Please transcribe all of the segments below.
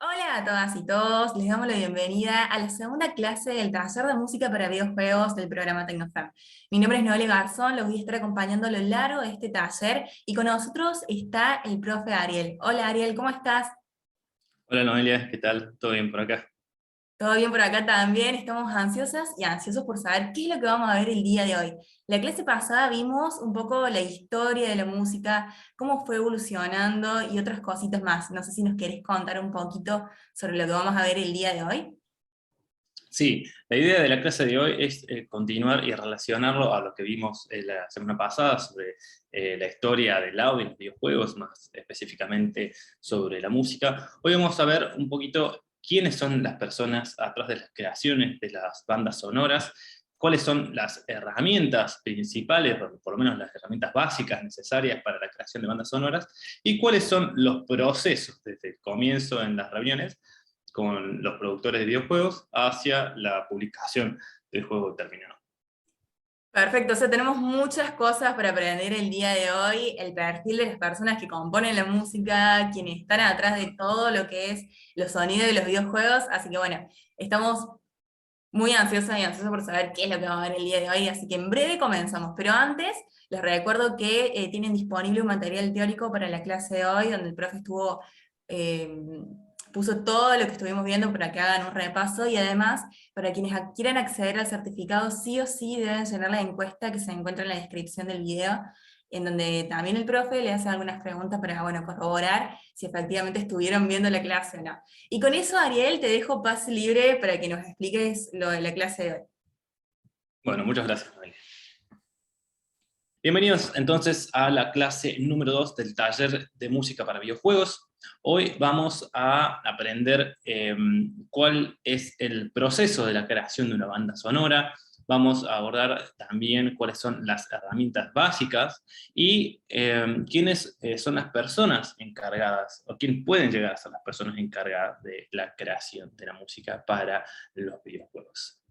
Hola a todas y todos, les damos la bienvenida a la segunda clase del taller de música para videojuegos del programa Tecnofem. Mi nombre es Noelia Garzón, los voy a estar acompañando a lo largo de este taller y con nosotros está el profe Ariel. Hola Ariel, ¿cómo estás? Hola Noelia, ¿qué tal? ¿Todo bien por acá? Todo bien por acá también, estamos ansiosas y ansiosos por saber qué es lo que vamos a ver el día de hoy. La clase pasada vimos un poco la historia de la música, cómo fue evolucionando y otras cositas más. No sé si nos querés contar un poquito sobre lo que vamos a ver el día de hoy. Sí, la idea de la clase de hoy es continuar y relacionarlo a lo que vimos la semana pasada sobre la historia del audio y los videojuegos, más específicamente sobre la música. Hoy vamos a ver un poquito quiénes son las personas atrás de las creaciones de las bandas sonoras, cuáles son las herramientas principales, o por lo menos las herramientas básicas necesarias para la creación de bandas sonoras, y cuáles son los procesos desde el comienzo en las reuniones con los productores de videojuegos hacia la publicación del juego terminado. Perfecto, o sea, tenemos muchas cosas para aprender el día de hoy, el perfil de las personas que componen la música, quienes están atrás de todo lo que es los sonidos de los videojuegos, así que bueno, estamos muy ansiosas y ansiosos por saber qué es lo que vamos a ver el día de hoy, así que en breve comenzamos, pero antes les recuerdo que tienen disponible un material teórico para la clase de hoy, donde el profe estuvo... eh, puso todo lo que estuvimos viendo para que hagan un repaso y además para quienes quieran acceder al certificado, sí o sí deben llenar la encuesta que se encuentra en la descripción del video, en donde también el profe le hace algunas preguntas para, bueno, corroborar si efectivamente estuvieron viendo la clase o no. Y con eso, Ariel, te dejo pase libre para que nos expliques lo de la clase de hoy. Bueno, muchas gracias, Noelia. Bienvenidos entonces a la clase número 2 del taller de música para videojuegos. Hoy vamos a aprender cuál es el proceso de la creación de una banda sonora. Vamos a abordar también cuáles son las herramientas básicas y quiénes son las personas encargadas, o quién pueden llegar a ser las personas encargadas de la creación de la música para los videojuegos.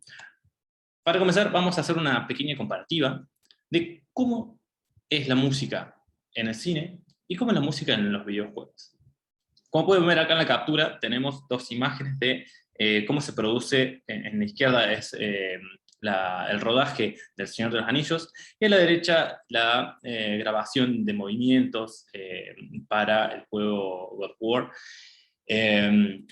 Para comenzar, vamos a hacer una pequeña comparativa de cómo es la música en el cine y cómo es la música en los videojuegos. Como pueden ver acá en la captura, tenemos dos imágenes de cómo se produce. En la izquierda es el rodaje del Señor de los Anillos, y a la derecha la grabación de movimientos para el juego God of War,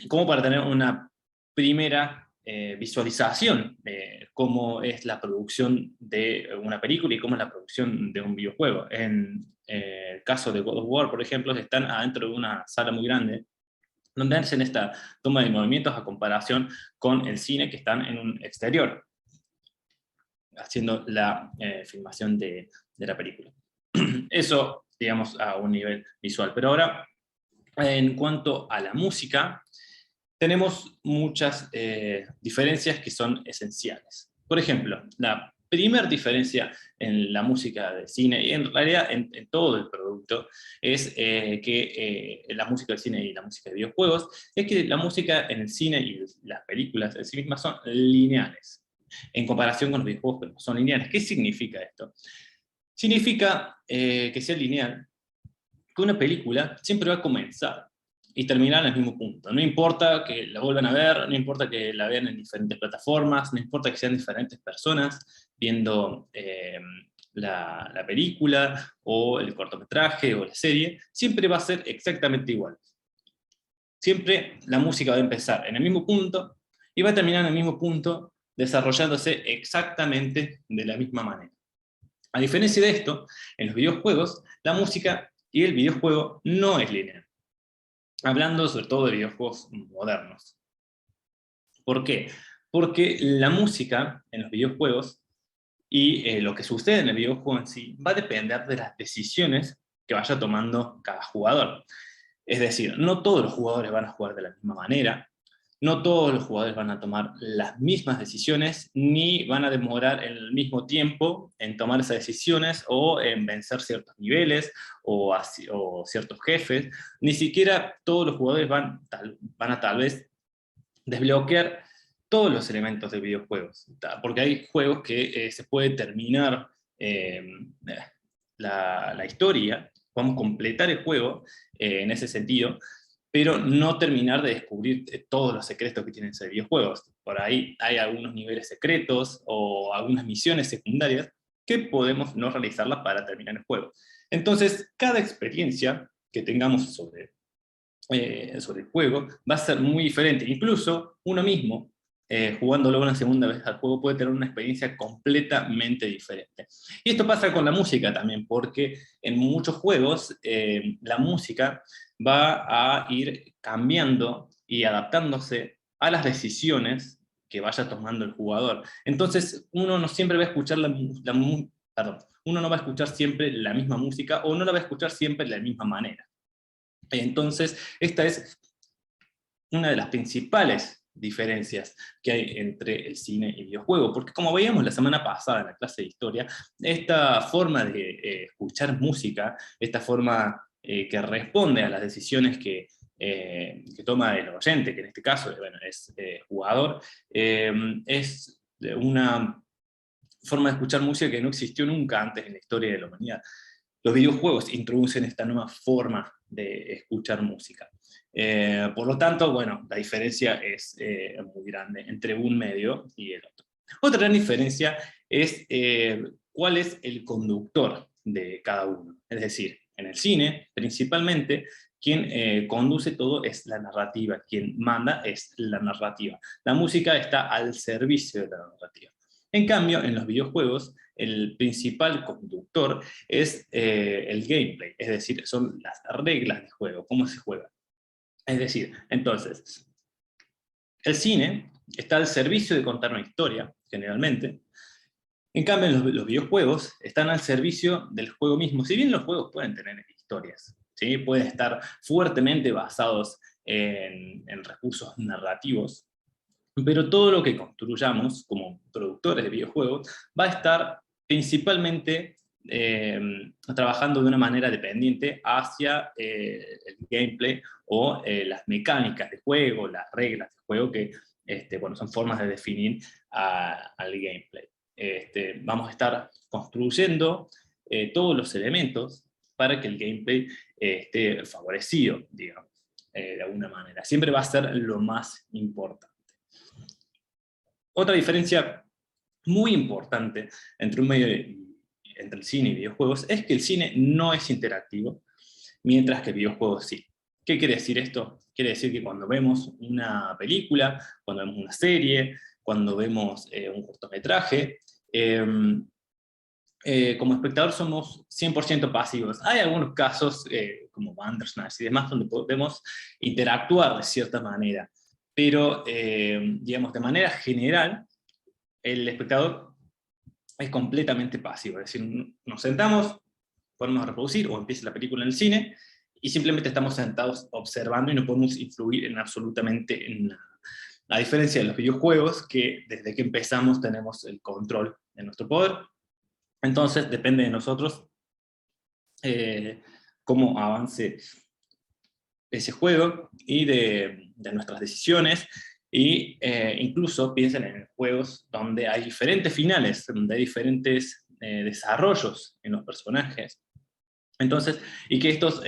como para tener una primera visualización de cómo es la producción de una película y cómo es la producción de un videojuego. En el caso de God of War, por ejemplo, están adentro de una sala muy grande, donde hacen esta toma de movimientos a comparación con el cine, que están en un exterior, haciendo la filmación de la película. Eso, digamos, a un nivel visual. Pero ahora, en cuanto a la música, tenemos muchas diferencias que son esenciales. Por ejemplo, la primera diferencia en la música de cine, y en realidad en todo el producto, es que la música del cine y la música de videojuegos, es que la música en el cine y las películas en sí mismas son lineales, en comparación con los videojuegos que no son lineales. ¿Qué significa esto? Significa que sea lineal, que una película siempre va a comenzar y terminar en el mismo punto. No importa que la vuelvan a ver, no importa que la vean en diferentes plataformas, no importa que sean diferentes personas viendo la película o el cortometraje o la serie, siempre va a ser exactamente igual. Siempre la música va a empezar en el mismo punto y va a terminar en el mismo punto, desarrollándose exactamente de la misma manera. A diferencia de esto, en los videojuegos, la música y el videojuego no es lineal. Hablando sobre todo de videojuegos modernos. ¿Por qué? Porque la música en los videojuegos y lo que sucede en el videojuego en sí va a depender de las decisiones que vaya tomando cada jugador. Es decir, no todos los jugadores van a jugar de la misma manera, no todos los jugadores van a tomar las mismas decisiones, ni van a demorar el mismo tiempo en tomar esas decisiones o en vencer ciertos niveles o ciertos jefes. Ni siquiera todos los jugadores van a tal vez desbloquear todos los elementos de videojuegos, porque hay juegos que se puede terminar eh, la historia, podemos completar el juego en ese sentido, pero no terminar de descubrir todos los secretos que tienen ese videojuegos. Por ahí hay algunos niveles secretos o algunas misiones secundarias que podemos no realizarlas para terminar el juego. Entonces, cada experiencia que tengamos sobre el juego va a ser muy diferente. Incluso uno mismo, jugándolo una segunda vez al juego, puede tener una experiencia completamente diferente. Y esto pasa con la música también, porque en muchos juegos la música va a ir cambiando y adaptándose a las decisiones que vaya tomando el jugador. Entonces, uno no siempre va a escuchar perdón, uno no va a escuchar siempre la misma música, o no la va a escuchar siempre de la misma manera. Entonces, esta es una de las principales diferencias que hay entre el cine y videojuego, porque como veíamos la semana pasada en la clase de historia, esta forma de escuchar música, esta forma que responde a las decisiones que toma el oyente, que en este caso bueno, es jugador, es una forma de escuchar música que no existió nunca antes en la historia de la humanidad. Los videojuegos introducen esta nueva forma de escuchar música. Por lo tanto, bueno, la diferencia es muy grande entre un medio y el otro. Otra gran diferencia es cuál es el conductor de cada uno. Es decir, en el cine, principalmente, quien conduce todo es la narrativa, quien manda es la narrativa. La música está al servicio de la narrativa. En cambio, en los videojuegos, el principal conductor es el gameplay, es decir, son las reglas de juego, cómo se juega. Es decir, entonces, el cine está al servicio de contar una historia, generalmente. En cambio, los videojuegos están al servicio del juego mismo. Si bien los juegos pueden tener historias, ¿sí? Pueden estar fuertemente basados en recursos narrativos, pero todo lo que construyamos como productores de videojuegos va a estar principalmente trabajando de una manera dependiente hacia el gameplay o las mecánicas de juego, las reglas de juego que bueno, son formas de definir al gameplay. Vamos a estar construyendo todos los elementos para que el gameplay esté favorecido, digamos, de alguna manera. Siempre va a ser lo más importante. Otra diferencia muy importante entre entre el cine y videojuegos es que el cine no es interactivo, mientras que videojuegos sí. ¿Qué quiere decir esto? Quiere decir que cuando vemos una película, cuando vemos una serie, cuando vemos un cortometraje, como espectador somos 100% pasivos. Hay algunos casos, como Bandersnatch y demás, donde podemos interactuar de cierta manera, pero, digamos, de manera general, el espectador es completamente pasivo, es decir, nos sentamos, ponemos a reproducir o empieza la película en el cine, y simplemente estamos sentados observando y no podemos influir en absolutamente nada. A diferencia de los videojuegos, que desde que empezamos tenemos el control de nuestro poder, entonces depende de nosotros cómo avance ese juego y de nuestras decisiones, y incluso piensen en juegos donde hay diferentes finales, donde hay diferentes desarrollos en los personajes. Entonces, y que estos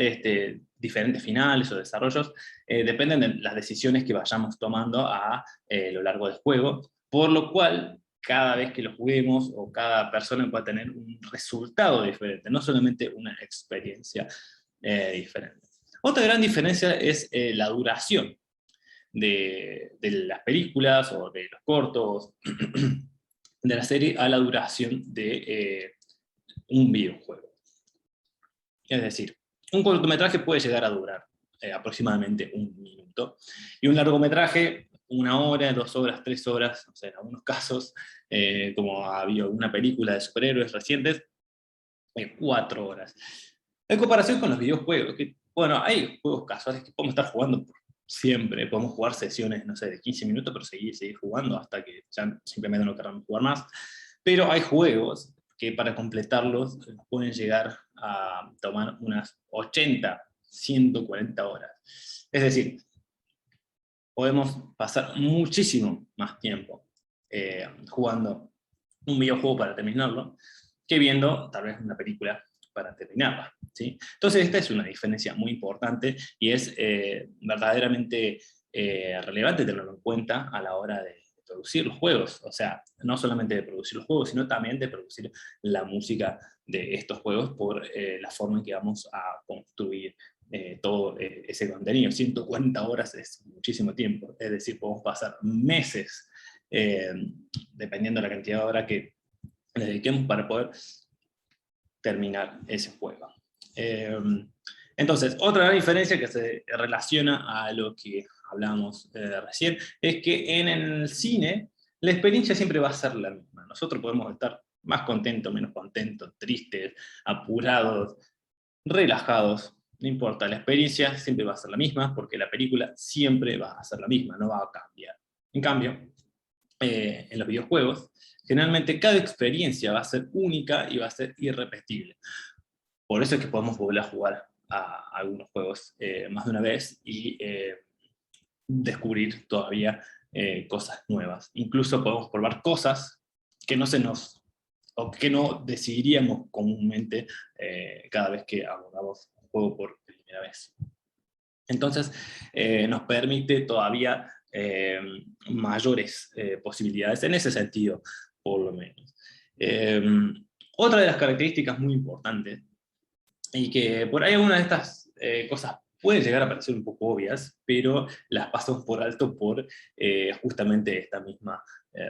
diferentes finales o desarrollos dependen de las decisiones que vayamos tomando a lo largo del juego, por lo cual cada vez que lo juguemos o cada persona puede tener un resultado diferente, no solamente una experiencia diferente. Otra gran diferencia es la duración de las películas o de los cortos de la serie a la duración de un videojuego. Es decir, un cortometraje puede llegar a durar aproximadamente 1 minuto, y un largometraje 1 hora, 2 horas, 3 horas, o sea, en algunos casos, como ha habido una película de superhéroes recientes, 4 horas. En comparación con los videojuegos, que, bueno, hay juegos casuales que podemos estar jugando por siempre, podemos jugar sesiones, no sé, de 15 minutos, pero seguir jugando hasta que ya simplemente no queramos jugar más. Pero hay juegos que para completarlos pueden llegar a tomar unas 80, 140 horas. Es decir, podemos pasar muchísimo más tiempo jugando un videojuego para terminarlo, que viendo tal vez una película para terminarla. ¿sí? Entonces esta es una diferencia muy importante y es verdaderamente relevante tenerlo en cuenta a la hora de producir los juegos. O sea, no solamente de producir los juegos, sino también de producir la música de estos juegos por la forma en que vamos a construir todo ese contenido. 140 horas es muchísimo tiempo, es decir, podemos pasar meses, dependiendo de la cantidad de horas que le dediquemos para poder terminar ese juego. Entonces, otra gran diferencia que se relaciona a lo que hablamos recién, es que en el cine la experiencia siempre va a ser la misma. Nosotros podemos estar más contentos, menos contentos, tristes, apurados, relajados, no importa, la experiencia siempre va a ser la misma, porque la película siempre va a ser la misma, no va a cambiar. En cambio, en los videojuegos, generalmente cada experiencia va a ser única y va a ser irrepetible. Por eso es que podemos volver a jugar a algunos juegos más de una vez y descubrir todavía cosas nuevas. Incluso podemos probar cosas que no se nos, o que no decidiríamos comúnmente cada vez que abordamos un juego por primera vez. Entonces, nos permite todavía mayores posibilidades en ese sentido, por lo menos. Otra de las características muy importantes, y que por ahí algunas de estas cosas pueden llegar a parecer un poco obvias, pero las pasamos por alto por justamente esta misma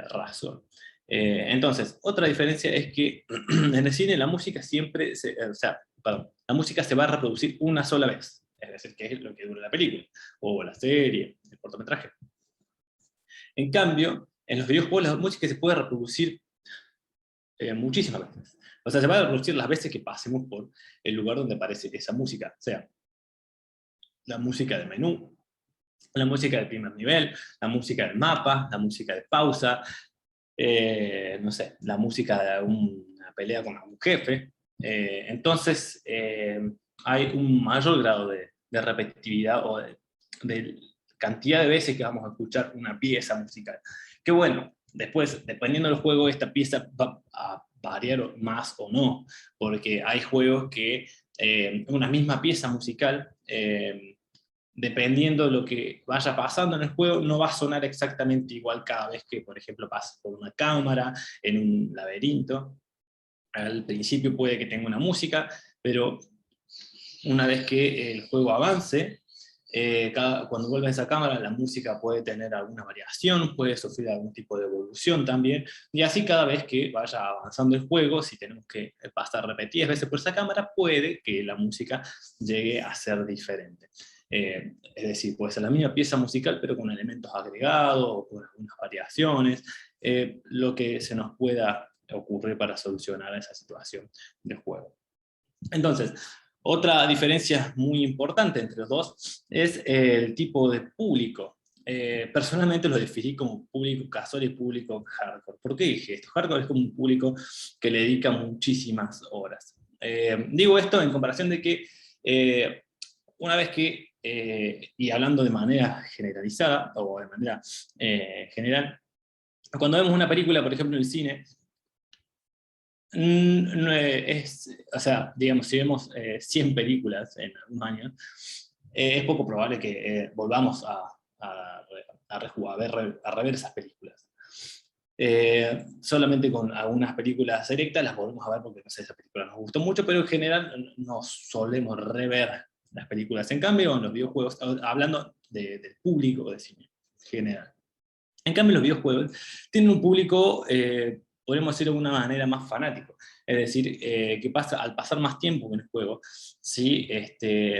razón. Entonces, otra diferencia es que en el cine la música siempre, la música se va a reproducir una sola vez, es decir, que es lo que dura la película, o la serie, el cortometraje. En cambio, en los videojuegos la música se puede reproducir muchísimas veces. O sea, se va a reproducir las veces que pasemos por el lugar donde aparece esa música, sea la música de menú, la música del primer nivel, la música del mapa, la música de pausa, no sé, la música de una pelea con algún jefe. Entonces, hay un mayor grado de repetitividad o de cantidad de veces que vamos a escuchar una pieza musical. Que bueno, después, dependiendo del juego, esta pieza va a variar más o no, porque hay juegos que una misma pieza musical, dependiendo de lo que vaya pasando en el juego, no va a sonar exactamente igual cada vez que, por ejemplo, pase por una cámara, en un laberinto. Al principio puede que tenga una música, pero una vez que el juego avance, cuando vuelve a esa cámara, la música puede tener alguna variación, puede sufrir algún tipo de evolución también, y así cada vez que vaya avanzando el juego, si tenemos que pasar repetidas veces por esa cámara, puede que la música llegue a ser diferente. Es decir, puede ser la misma pieza musical, pero con elementos agregados, o con algunas variaciones, lo que se nos pueda ocurrir para solucionar esa situación del juego. Entonces, otra diferencia muy importante entre los dos es el tipo de público. Personalmente lo definí como público casual y público hardcore. ¿Por qué dije esto? Hardcore es como un público que le dedica muchísimas horas. Digo esto en comparación de que una vez que, y hablando de manera generalizada, o de manera general, cuando vemos una película, por ejemplo, en el cine, no o sea, digamos, si vemos 100 películas en un año, es poco probable que volvamos a rever esas películas. Solamente con algunas películas selectas las volvemos a ver porque, no sé, esa película nos gustó mucho, pero en general no solemos rever las películas. En cambio, en los videojuegos, hablando del público de cine en general, en cambio, los videojuegos tienen un público, podemos decir de alguna manera, más fanático. Es decir, que al pasar más tiempo en el juego, ¿sí?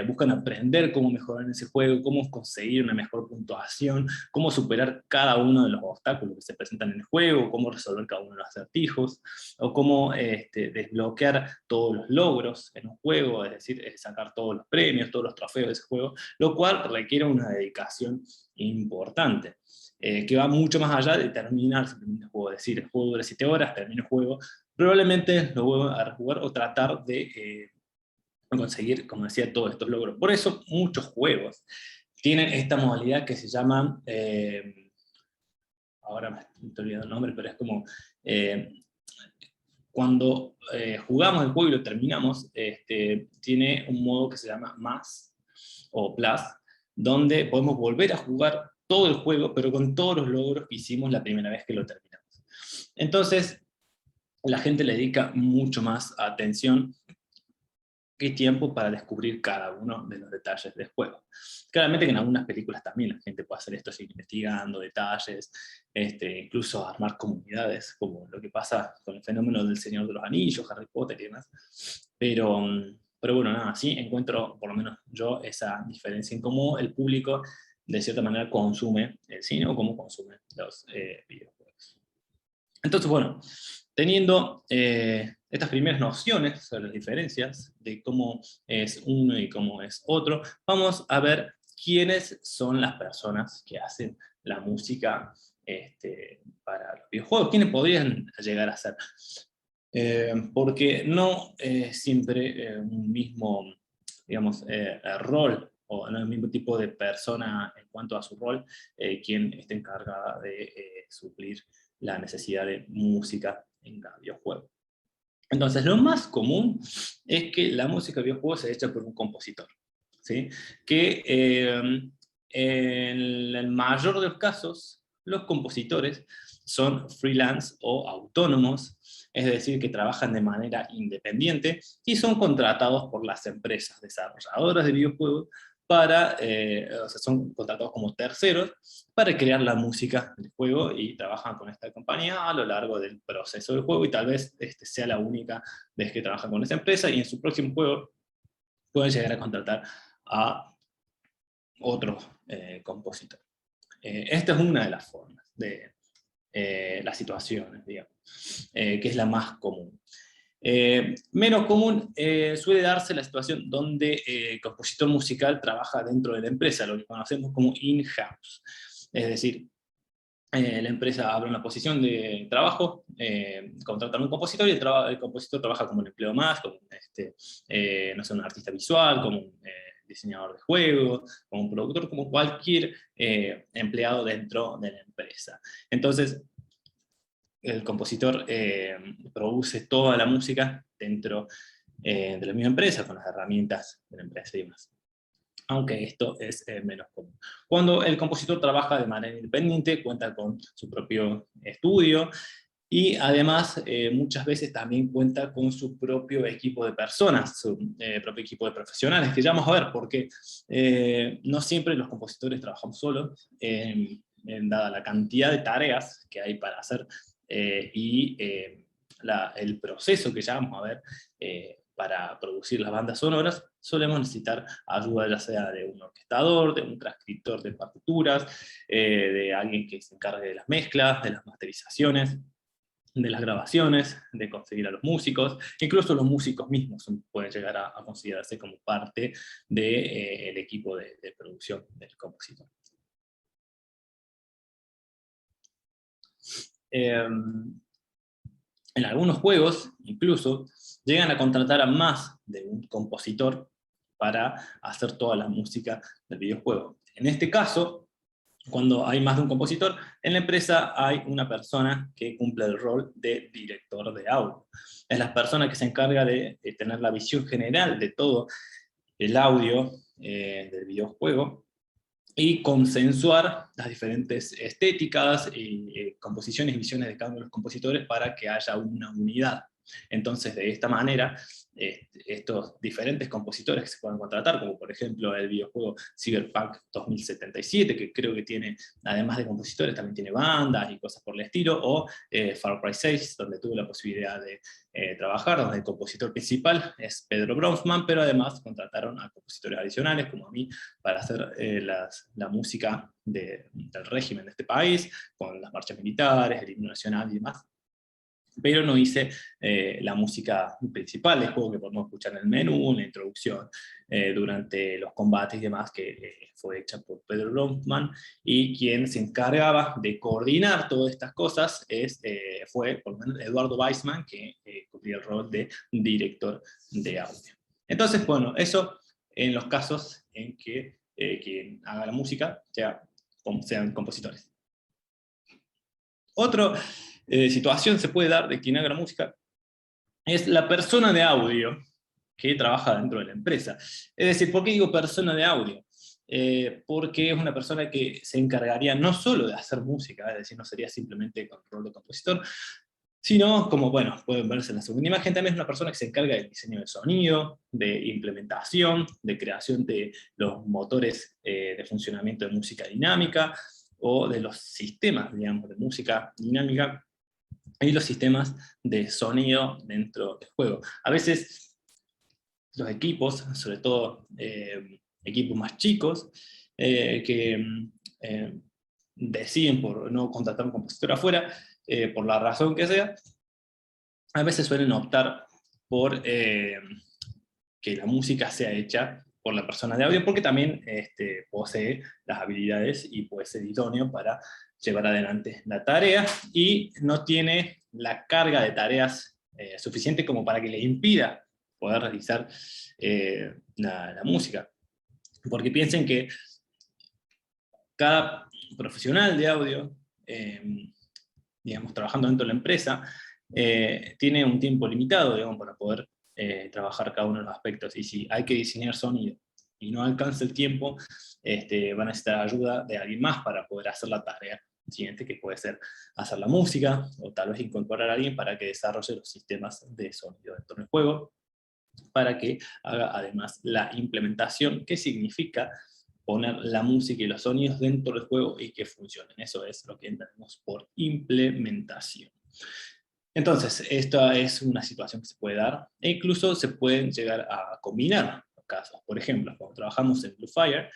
Buscan aprender cómo mejorar en ese juego, cómo conseguir una mejor puntuación, cómo superar cada uno de los obstáculos que se presentan en el juego, cómo resolver cada uno de los acertijos, o cómo desbloquear todos los logros en un juego, es decir, sacar todos los premios, todos los trofeos de ese juego, lo cual requiere una dedicación importante. Que va mucho más allá de terminar simplemente el juego. Es decir, el juego dura 7 horas, termino el juego, probablemente lo vuelva a rejugar o tratar de conseguir, como decía, todos estos logros. Por eso muchos juegos tienen esta modalidad que se llama, ahora me estoy olvidando el nombre, pero es como cuando jugamos el juego y lo terminamos, tiene un modo que se llama más o plus, donde podemos volver a jugar todo el juego, pero con todos los logros que hicimos la primera vez que lo terminamos. Entonces, la gente le dedica mucho más atención y tiempo para descubrir cada uno de los detalles del juego. Claramente que en algunas películas también la gente puede hacer esto, seguir investigando detalles, incluso armar comunidades, como lo que pasa con el fenómeno del Señor de los Anillos, Harry Potter y demás. Pero bueno, nada, sí encuentro, por lo menos yo, esa diferencia en cómo el público de cierta manera consume el cine o cómo consume los videojuegos. Entonces, bueno, teniendo estas primeras nociones sobre las diferencias de cómo es uno y cómo es otro, vamos a ver quiénes son las personas que hacen la música para los videojuegos, quiénes podrían llegar a ser. Porque no siempre un mismo, digamos, rol, o no el mismo tipo de persona en cuanto a su rol, quien esté encargada de suplir la necesidad de música en cada videojuego. Entonces, lo más común es que la música de videojuegos se hecha por un compositor, ¿sí? Que en el mayor de los casos, los compositores son freelance o autónomos, es decir, que trabajan de manera independiente y son contratados por las empresas desarrolladoras de videojuegos o sea, son contratados como terceros para crear la música del juego y trabajan con esta compañía a lo largo del proceso del juego y tal vez sea la única vez que trabajan con esa empresa y en su próximo juego pueden llegar a contratar a otro compositor. Esta es una de las formas de las situaciones, digamos, que es la más común. Menos común suele darse la situación donde el compositor musical trabaja dentro de la empresa, lo que conocemos como in-house. Es decir, la empresa abre una posición de trabajo, contratan a un compositor y el compositor trabaja como un empleo más, como no sé, un artista visual, como un diseñador de juegos, como un productor, como cualquier empleado dentro de la empresa. Entonces, el compositor produce toda la música dentro de la misma empresa, con las herramientas de la empresa y demás. Aunque esto es menos común. Cuando el compositor trabaja de manera independiente, cuenta con su propio estudio, y además muchas veces también cuenta con su propio equipo de personas, su propio equipo de profesionales, que ya vamos a ver, porque no siempre los compositores trabajamos solos, dada la cantidad de tareas que hay para hacer y el proceso que ya vamos a ver para producir las bandas sonoras, solemos necesitar ayuda ya sea de un orquestador, de un transcriptor de partituras, de alguien que se encargue de las mezclas, de las masterizaciones, de las grabaciones, de conseguir a los músicos, incluso los músicos mismos pueden llegar a considerarse como parte del equipo de producción del compositor. En algunos juegos, incluso, llegan a contratar a más de un compositor para hacer toda la música del videojuego. En este caso, cuando hay más de un compositor, en la empresa hay una persona que cumple el rol de director de audio. Es la persona que se encarga de tener la visión general de todo el audio del videojuego y consensuar las diferentes estéticas y composiciones y visiones de cada uno de los compositores para que haya una unidad. Entonces, de esta manera, estos diferentes compositores que se pueden contratar, como por ejemplo el videojuego Cyberpunk 2077, que creo que tiene, además de compositores, también tiene bandas y cosas por el estilo, o Far Cry 6, donde tuve la posibilidad de trabajar, donde el compositor principal es Pedro Bronsman, pero además contrataron a compositores adicionales, como a mí, para hacer la música del régimen de este país, con las marchas militares, el himno nacional y demás. Pero no hice la música principal del juego que podemos escuchar en el menú, en la introducción, durante los combates y demás, que fue hecha por Pedro Bronsman, y quien se encargaba de coordinar todas estas cosas fue por lo menos Eduardo Weissman, que cumplía el rol de director de audio. Entonces, bueno, eso en los casos en que quien haga la música sean compositores. Otra situación se puede dar de quien haga la música es la persona de audio que trabaja dentro de la empresa. Es decir, ¿por qué digo persona de audio? Porque es una persona que se encargaría no solo de hacer música, es decir, no sería simplemente con rol de compositor, sino, como bueno, pueden verse en la segunda imagen, también es una persona que se encarga del diseño de sonido, de implementación, de creación de los motores de funcionamiento de música dinámica, o de los sistemas, digamos, de música dinámica, y los sistemas de sonido dentro del juego. A veces los equipos, sobre todo equipos más chicos, que deciden por no contratar un compositor afuera, por la razón que sea, a veces suelen optar por que la música sea hecha por la persona de audio, porque también posee las habilidades y puede ser idóneo para llevar adelante la tarea, y no tiene la carga de tareas suficiente como para que le impida poder realizar la música. Porque piensen que cada profesional de audio, digamos, trabajando dentro de la empresa, tiene un tiempo limitado, digamos, para poder trabajar cada uno de los aspectos. Y si hay que diseñar sonido y no alcanza el tiempo, van a necesitar ayuda de alguien más para poder hacer la tarea siguiente, que puede ser hacer la música, o tal vez incorporar a alguien para que desarrolle los sistemas de sonido dentro del juego, para que haga además la implementación, que significa poner la música y los sonidos dentro del juego y que funcionen. Eso es lo que entendemos por implementación. Entonces, esta es una situación que se puede dar, e incluso se pueden llegar a combinar casos. Por ejemplo, cuando trabajamos en Bluefire,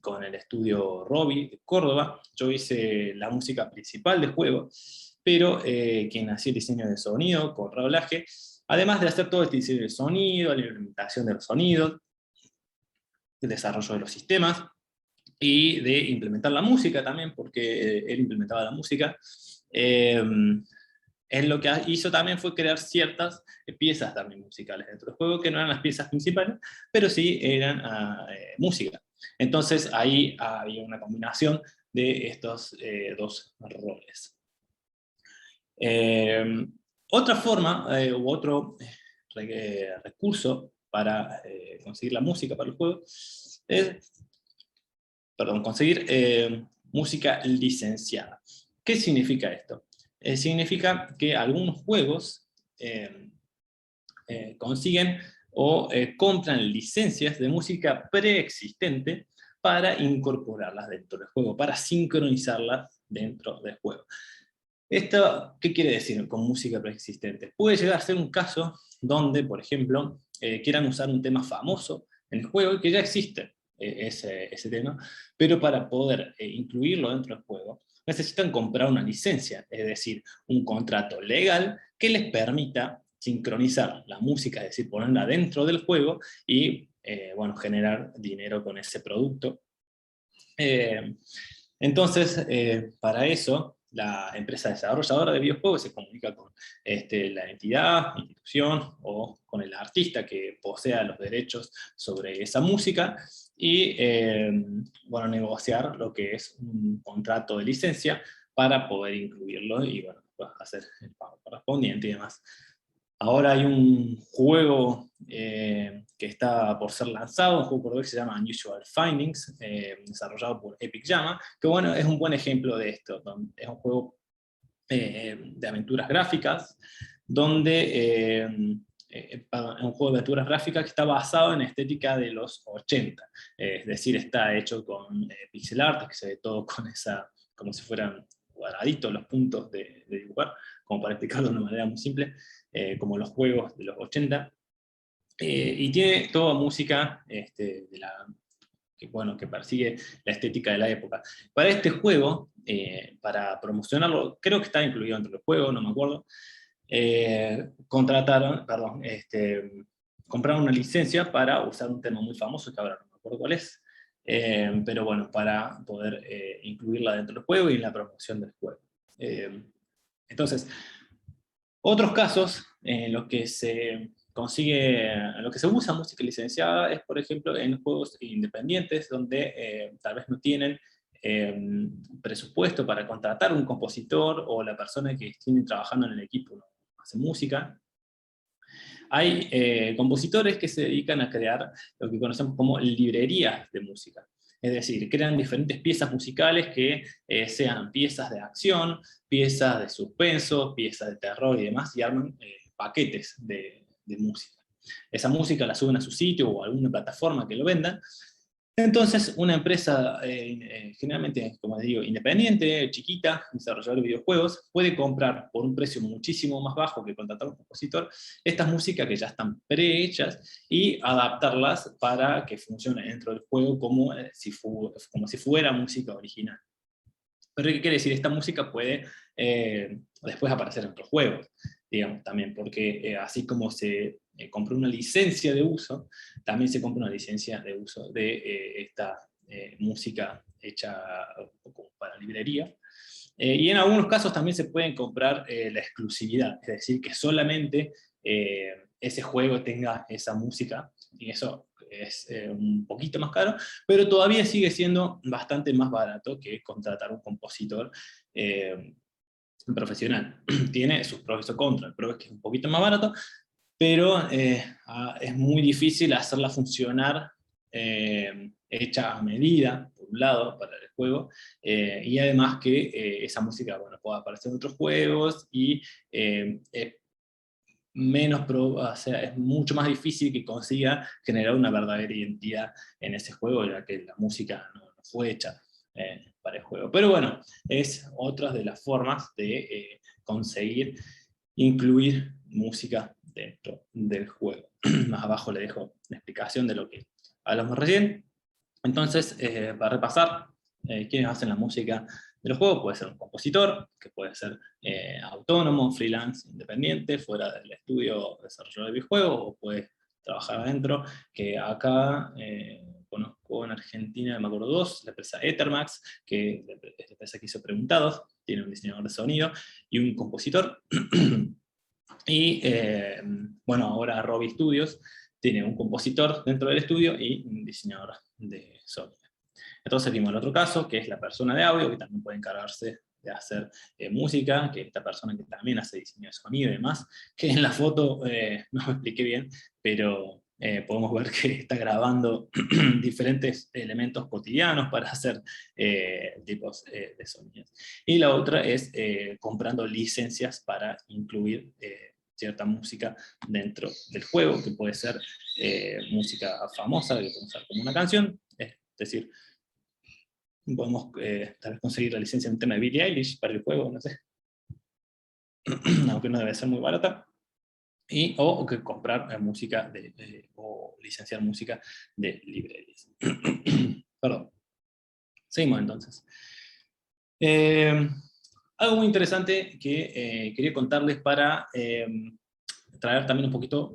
con el estudio Robbie de Córdoba, yo hice la música principal del juego, pero quien hacía el diseño de sonido con Raulaje, además de hacer todo el diseño de sonido, la implementación de los sonidos, el desarrollo de los sistemas, y de implementar la música también, porque él implementaba la música, él lo que hizo también fue crear ciertas piezas también musicales dentro del juego, que no eran las piezas principales, pero sí eran música. Entonces ahí había una combinación de estos dos roles. Otra forma, u otro recurso para conseguir la música para el juego, es, perdón, conseguir música licenciada. ¿Qué significa esto? Significa que algunos juegos consiguen o compran licencias de música preexistente para incorporarlas dentro del juego, para sincronizarlas dentro del juego. ¿Esto qué quiere decir con música preexistente? Puede llegar a ser un caso donde, por ejemplo, quieran usar un tema famoso en el juego y que ya existe ese tema, pero para poder incluirlo dentro del juego necesitan comprar una licencia, es decir, un contrato legal que les permita sincronizar la música, es decir, ponerla dentro del juego y bueno, generar dinero con ese producto. Entonces, para eso, la empresa desarrolladora de videojuegos se comunica con la entidad, institución o con el artista que posea los derechos sobre esa música, y bueno, negociar lo que es un contrato de licencia para poder incluirlo y bueno, hacer el pago correspondiente y demás. Ahora hay un juego que está por ser lanzado, un juego por ver que se llama Unusual Findings, desarrollado por Epic Llama, que bueno, es un buen ejemplo de esto. Es un juego de aventuras gráficas, donde es un juego de aventuras gráficas que está basado en estética de los 80, es decir, está hecho con pixel art, que se ve todo con esa, como si fueran cuadraditos los puntos de dibujar, como para explicarlo de una manera muy simple, como los juegos de los 80, y tiene toda música que, bueno, que persigue la estética de la época. Para este juego, para promocionarlo, creo que está incluido dentro del juego, no me acuerdo, compraron una licencia para usar un tema muy famoso, que ahora no me acuerdo cuál es, pero bueno, para poder incluirla dentro del juego y en la promoción del juego. Entonces, otros casos en los que se consigue, en los que se usa música licenciada es, por ejemplo, en juegos independientes, donde tal vez no tienen presupuesto para contratar un compositor, o la persona que esté trabajando en el equipo no hace música, Hay compositores que se dedican a crear lo que conocemos como librerías de música. Es decir, crean diferentes piezas musicales que sean piezas de acción, piezas de suspenso, piezas de terror y demás, y arman paquetes de música. Esa música la suben a su sitio o a alguna plataforma que lo venda. Entonces, una empresa, generalmente, como digo, independiente, chiquita, desarrollador de videojuegos, puede comprar por un precio muchísimo más bajo que contratar a un compositor estas músicas que ya están prehechas y adaptarlas para que funcione dentro del juego como, como si fuera música original. Pero ¿qué quiere decir? Esta música puede después aparecer en otros juegos, digamos, también, porque así como se compró una licencia de uso, también se compra una licencia de uso de esta música hecha para librería. Y en algunos casos también se pueden comprar la exclusividad, es decir, que solamente ese juego tenga esa música, y eso es un poquito más caro, pero todavía sigue siendo bastante más barato que contratar un compositor profesional. Tiene sus pros y sus contras. El pro es que es un poquito más barato, pero es muy difícil hacerla funcionar hecha a medida, por un lado, para el juego, y además que esa música, bueno, pueda aparecer en otros juegos, y es o sea, es mucho más difícil que consiga generar una verdadera identidad en ese juego, ya que la música no fue hecha para el juego. Pero bueno, es otra de las formas de conseguir incluir música dentro del juego. Más abajo le dejo la explicación de lo que hablamos recién. Entonces, para repasar, quienes hacen la música de los juegos: puede ser un compositor, que puede ser autónomo, freelance, independiente, fuera del estudio desarrollador de videojuegos, o puede trabajar adentro, que acá conozco en Argentina, me acuerdo dos: la empresa Ethermax, que es la empresa que hizo Preguntados, tiene un diseñador de sonido y un compositor. Y bueno, ahora Robbie Studios tiene un compositor dentro del estudio y un diseñador de sonido. Entonces vimos el otro caso, que es la persona de audio, que también puede encargarse de hacer música, que esta persona que también hace diseño de sonido y demás, que en la foto no me expliqué bien, pero podemos ver que está grabando diferentes elementos cotidianos para hacer tipos de sonidos. Y la otra es comprando licencias para incluir cierta música dentro del juego, que puede ser música famosa, que podemos usar como una canción, es decir, podemos tal vez conseguir la licencia en un tema de Billie Eilish para el juego, no sé, aunque no debe ser muy barata, o que comprar música o licenciar música de librerías. Perdón. Seguimos entonces. Algo muy interesante que quería contarles para traer también un poquito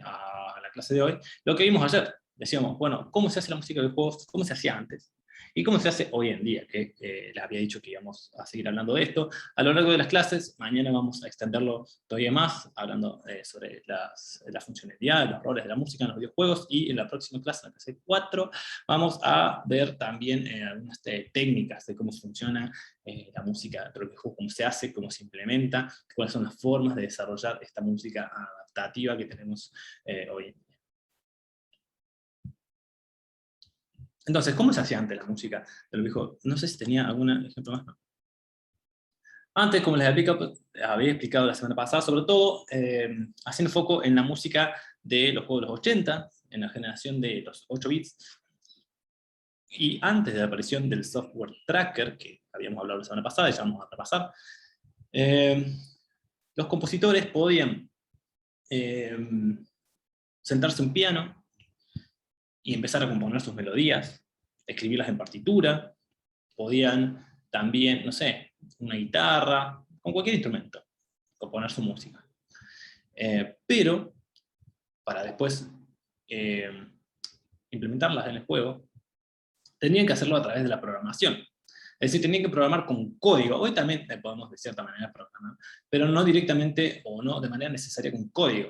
a la clase de hoy, lo que vimos ayer. Decíamos, bueno, ¿cómo se hace la música de juegos? ¿Cómo se hacía antes? ¿Y cómo se hace hoy en día? Que les había dicho que íbamos a seguir hablando de esto a lo largo de las clases. Mañana vamos a extenderlo todavía más, hablando sobre la funcionalidad, los roles de la música en los videojuegos, y en la próxima clase, en la clase 4, vamos a ver también algunas técnicas de cómo funciona la música dentro del videojuego, cómo se hace, cómo se implementa, cuáles son las formas de desarrollar esta música adaptativa que tenemos hoy en día. Entonces, ¿cómo se hacía antes la música del videojuego? No sé si tenía algún ejemplo más. Antes, como les había explicado la semana pasada, sobre todo haciendo foco en la música de los juegos de los 80, en la generación de los 8 bits, y antes de la aparición del software tracker, que habíamos hablado la semana pasada y ya vamos a repasar, los compositores podían sentarse a un piano y empezar a componer sus melodías, escribirlas en partitura. Podían también, no sé, una guitarra, con cualquier instrumento, componer su música. Pero, para después implementarlas en el juego, tenían que hacerlo a través de la programación. Es decir, tenían que programar con código. Hoy también podemos de cierta manera programar, pero no directamente o no de manera necesaria con código.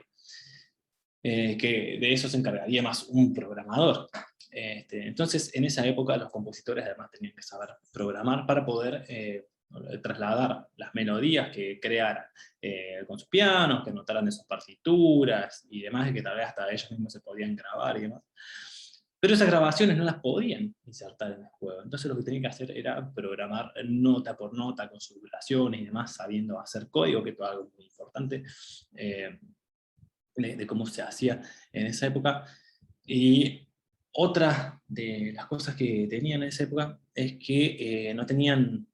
Que de eso se encargaría más un programador. Entonces, en esa época los compositores además tenían que saber programar para poder trasladar las melodías que crearan con sus pianos, que notaran de sus partituras y demás, y que tal vez hasta ellos mismos se podían grabar y demás. Pero esas grabaciones no las podían insertar en el juego. Entonces lo que tenían que hacer era programar nota por nota, con sus duraciones y demás, sabiendo hacer código, que es algo muy importante de cómo se hacía en esa época. Y otra de las cosas que tenían en esa época es que no tenían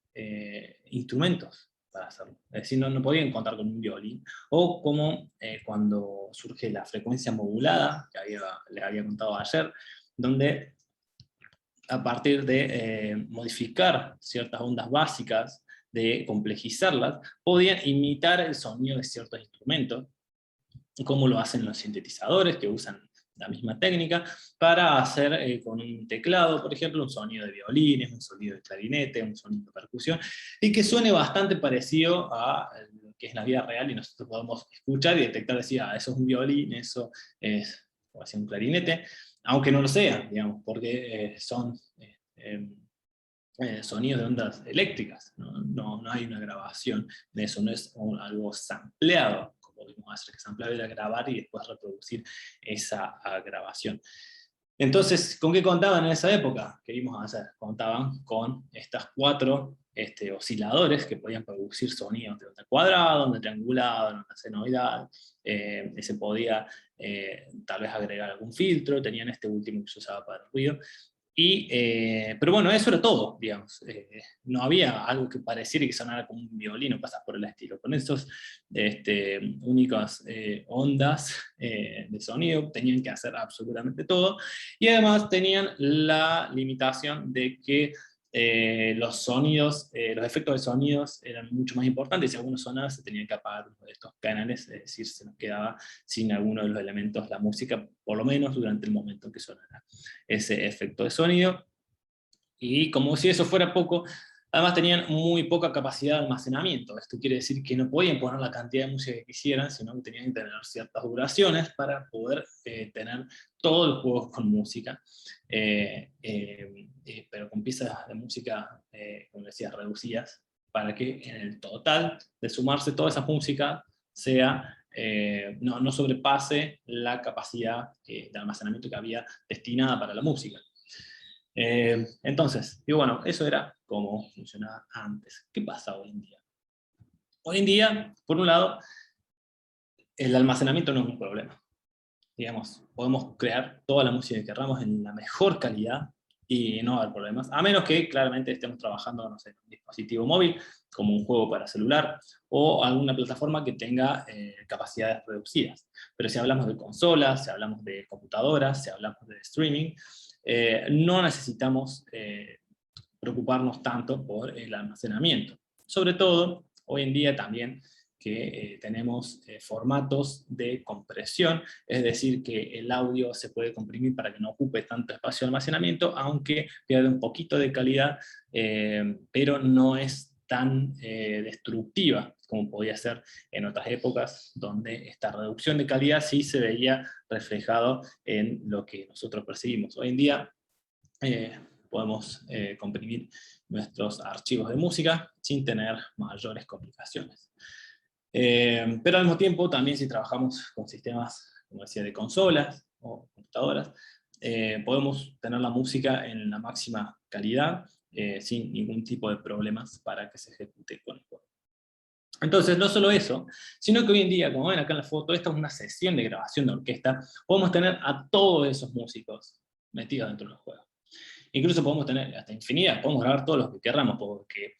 instrumentos para hacerlo. Es decir, no podían contar con un violín. O como cuando surge la frecuencia modulada, que les había contado ayer, donde a partir de modificar ciertas ondas básicas, de complejizarlas, podían imitar el sonido de ciertos instrumentos, como lo hacen los sintetizadores, que usan la misma técnica, para hacer con un teclado, por ejemplo, un sonido de violines, un sonido de clarinete, un sonido de percusión, y que suene bastante parecido a lo que es la vida real, y nosotros podemos escuchar y detectar, decir, eso es un violín, eso es un clarinete, aunque no lo sea, digamos, porque son sonidos de ondas eléctricas, no hay una grabación de eso, no es algo sampleado, como vimos hacer, que samplear era grabar y después reproducir esa grabación. Entonces, ¿con qué contaban en esa época? ¿Qué vimos hacer? Contaban con estas 4 osciladores que podían producir sonidos de onda cuadrada, onda triangulada, onda senoidal, se podía tal vez agregar algún filtro, tenían este último que se usaba para el ruido, pero bueno, eso era todo, digamos. No había algo que pareciera que sonara como un violín o cosas por el estilo. Con esas únicas ondas de sonido tenían que hacer absolutamente todo, y además tenían la limitación de que los sonidos, los efectos de sonidos eran mucho más importantes, y si alguno sonaba se tenía que apagar uno de estos canales, es decir, se nos quedaba sin alguno de los elementos la música, por lo menos durante el momento en que sonara ese efecto de sonido. Y como si eso fuera poco, además tenían muy poca capacidad de almacenamiento. Esto quiere decir que no podían poner la cantidad de música que quisieran, sino que tenían que tener ciertas duraciones para poder tener todo el juego con música, pero con piezas de música, como decía, reducidas, para que en el total de sumarse toda esa música sea, no sobrepase la capacidad de almacenamiento que había destinada para la música. Entonces, y bueno, eso era como funcionaba antes. ¿Qué pasa hoy en día? Hoy en día, por un lado, el almacenamiento no es un problema. Digamos, podemos crear toda la música que queramos en la mejor calidad y no va a haber problemas, a menos que claramente estemos trabajando, no sé, en un dispositivo móvil, como un juego para celular, o alguna plataforma que tenga capacidades reducidas. Pero si hablamos de consolas, si hablamos de computadoras, si hablamos de streaming, no necesitamos preocuparnos tanto por el almacenamiento. Sobre todo, hoy en día también, que tenemos formatos de compresión, es decir, que el audio se puede comprimir para que no ocupe tanto espacio de almacenamiento, aunque pierde un poquito de calidad, pero no es tan destructiva como podía ser en otras épocas, donde esta reducción de calidad sí se veía reflejado en lo que nosotros percibimos. Hoy en día podemos comprimir nuestros archivos de música sin tener mayores complicaciones. Pero al mismo tiempo, también si trabajamos con sistemas, como decía, de consolas o computadoras, podemos tener la música en la máxima calidad, sin ningún tipo de problemas para que se ejecute con el juego. Entonces, no solo eso, sino que hoy en día, como ven acá en la foto, esta es una sesión de grabación de orquesta, podemos tener a todos esos músicos metidos dentro del juego. Incluso podemos tener hasta infinidad, podemos grabar todos los que queramos, porque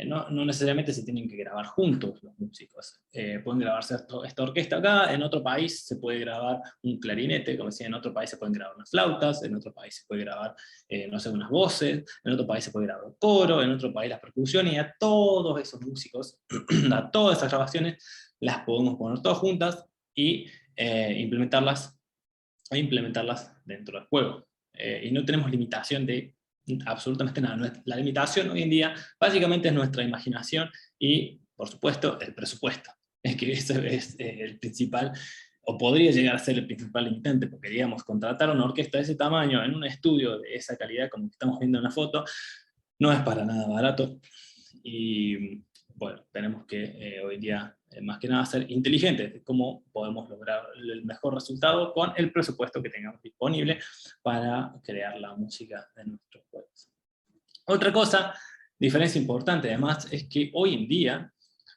no necesariamente se tienen que grabar juntos los músicos. Pueden grabarse esta orquesta acá, en otro país se puede grabar un clarinete, como decía, en otro país se pueden grabar unas flautas, en otro país se puede grabar, no sé, unas voces, en otro país se puede grabar un coro, en otro país las percusiones, y a todos esos músicos, a todas esas grabaciones, las podemos poner todas juntas y implementarlas dentro del juego. Y no tenemos limitación de absolutamente nada. La limitación hoy en día básicamente es nuestra imaginación y, por supuesto, el presupuesto. Es que ese es el principal, o podría llegar a ser el principal limitante, porque digamos, contratar una orquesta de ese tamaño en un estudio de esa calidad como que estamos viendo en la foto, no es para nada barato, y bueno, tenemos que hoy en día, más que nada, ser inteligentes de cómo podemos lograr el mejor resultado con el presupuesto que tengamos disponible para crear la música de nuestros juegos. Otra cosa, diferencia importante además, es que hoy en día,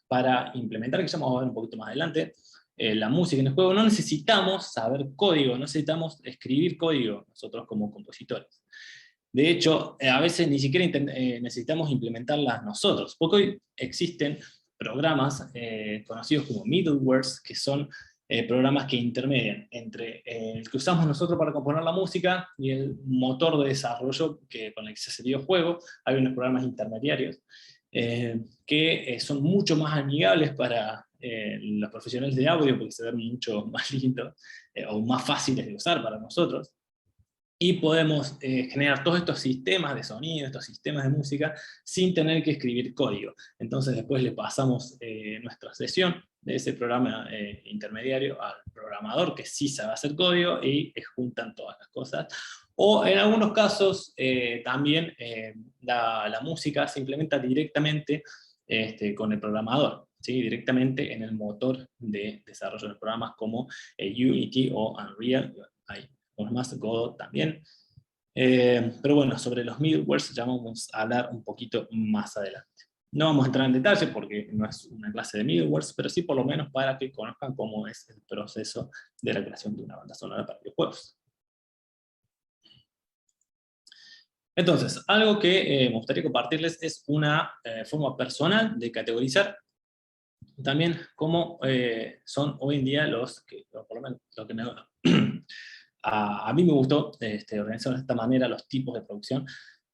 para implementar, que ya vamos a ver un poquito más adelante, la música en el juego, no necesitamos saber código, no necesitamos escribir código nosotros como compositores. De hecho, a veces ni siquiera necesitamos implementarlas nosotros, porque hoy existen programas conocidos como middlewares, que son programas que intermedian entre el que usamos nosotros para componer la música y el motor de desarrollo con el que se hace el videojuego. Hay unos programas intermediarios que son mucho más amigables para los profesionales de audio, porque se ven mucho más lindos o más fáciles de usar para nosotros. Y podemos generar todos estos sistemas de sonido, estos sistemas de música, sin tener que escribir código. Entonces después le pasamos nuestra sesión de ese programa intermediario al programador, que sí sabe hacer código, y juntan todas las cosas. O en algunos casos también la música se implementa directamente con el programador, ¿sí? Directamente en el motor de desarrollo de los programas como Unity o Unreal. Hay unos más, Godot también. Pero bueno, sobre los middlewares ya vamos a hablar un poquito más adelante. No vamos a entrar en detalle porque no es una clase de middlewares, pero sí por lo menos para que conozcan cómo es el proceso de la creación de una banda sonora para videojuegos. Entonces, algo que me gustaría compartirles es una forma personal de categorizar también cómo son hoy en día por lo menos lo que a mí me gustó organizar de esta manera los tipos de producción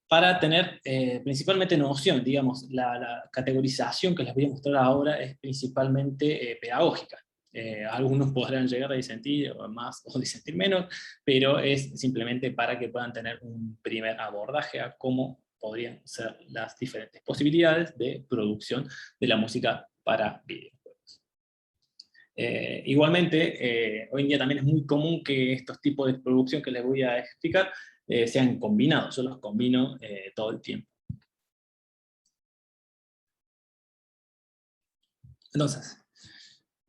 para tener principalmente noción, digamos, la categorización que les voy a mostrar ahora es principalmente pedagógica. Algunos podrán llegar a disentir más o disentir menos, pero es simplemente para que puedan tener un primer abordaje a cómo podrían ser las diferentes posibilidades de producción de la música para videojuegos. Igualmente, hoy en día también es muy común que estos tipos de producción que les voy a explicar sean combinados. Yo los combino todo el tiempo. Entonces,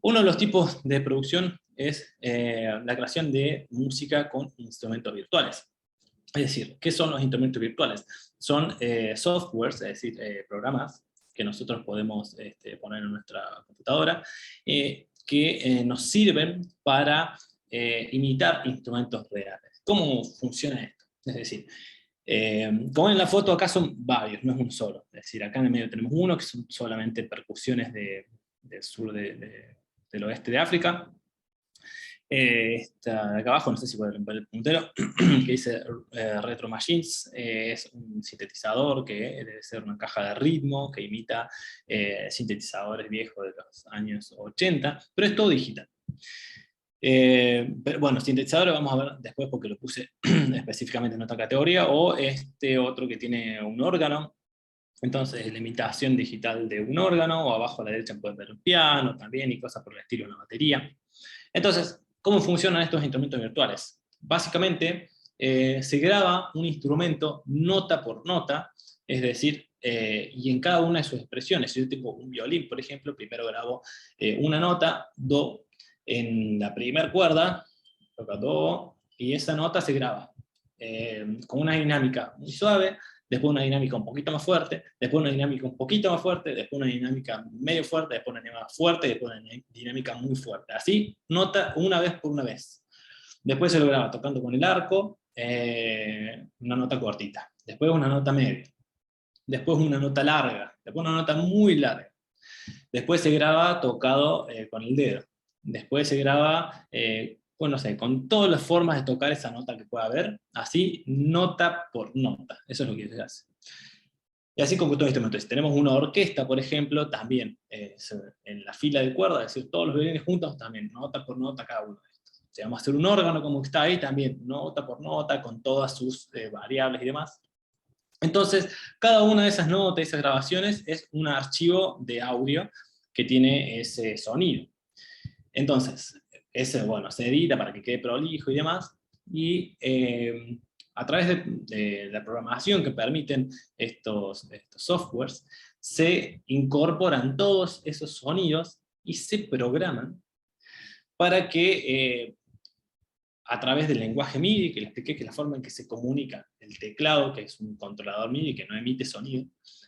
uno de los tipos de producción es la creación de música con instrumentos virtuales. Es decir, ¿qué son los instrumentos virtuales? Son softwares, es decir, programas que nosotros podemos poner en nuestra computadora, que nos sirven para imitar instrumentos reales. ¿Cómo funciona esto? Es decir, como en la foto acá son varios, no es uno solo. Es decir, acá en el medio tenemos uno que son solamente percusiones del sur del oeste de África. Esta de acá abajo, no sé si pueden ver el puntero, que dice Retro Machines, es un sintetizador que debe ser una caja de ritmo que imita sintetizadores viejos de los años 80, pero es todo digital. Pero bueno, sintetizadores vamos a ver después porque lo puse específicamente en otra categoría, o este otro que tiene un órgano. Entonces, la imitación digital de un órgano, o abajo a la derecha pueden ver un piano también, y cosas por el estilo, una batería. Entonces, ¿cómo funcionan estos instrumentos virtuales? Básicamente, se graba un instrumento nota por nota, es decir, y en cada una de sus expresiones. Si yo tengo un violín, por ejemplo, primero grabo una nota, do, en la primera cuerda, toca do, y esa nota se graba con una dinámica muy suave, después una dinámica un poquito más fuerte, después una dinámica un poquito más fuerte, después una dinámica medio fuerte, después una dinámica fuerte, después una dinámica muy fuerte. Así, nota una vez por una vez. Después se lo graba tocando con el arco, una nota cortita. Después una nota media. Después una nota larga. Después una nota muy larga. Después se graba tocado con el dedo. Después se graba bueno, no sé, con todas las formas de tocar esa nota que pueda haber, así, nota por nota. Eso es lo que se hace. Y así con todo instrumento. Si tenemos una orquesta, por ejemplo, también en la fila de cuerdas, es decir, todos los violines juntos, también, nota por nota cada uno de estos. Si vamos a hacer un órgano como está ahí, también, nota por nota, con todas sus variables y demás. Entonces, cada una de esas notas, esas grabaciones, es un archivo de audio que tiene ese sonido. Entonces, ese, bueno, se edita para que quede prolijo y demás, y a través de la programación que permiten estos softwares, se incorporan todos esos sonidos y se programan para que a través del lenguaje MIDI, que les expliqué, que es la forma en que se comunica el teclado, que es un controlador MIDI que no emite sonido,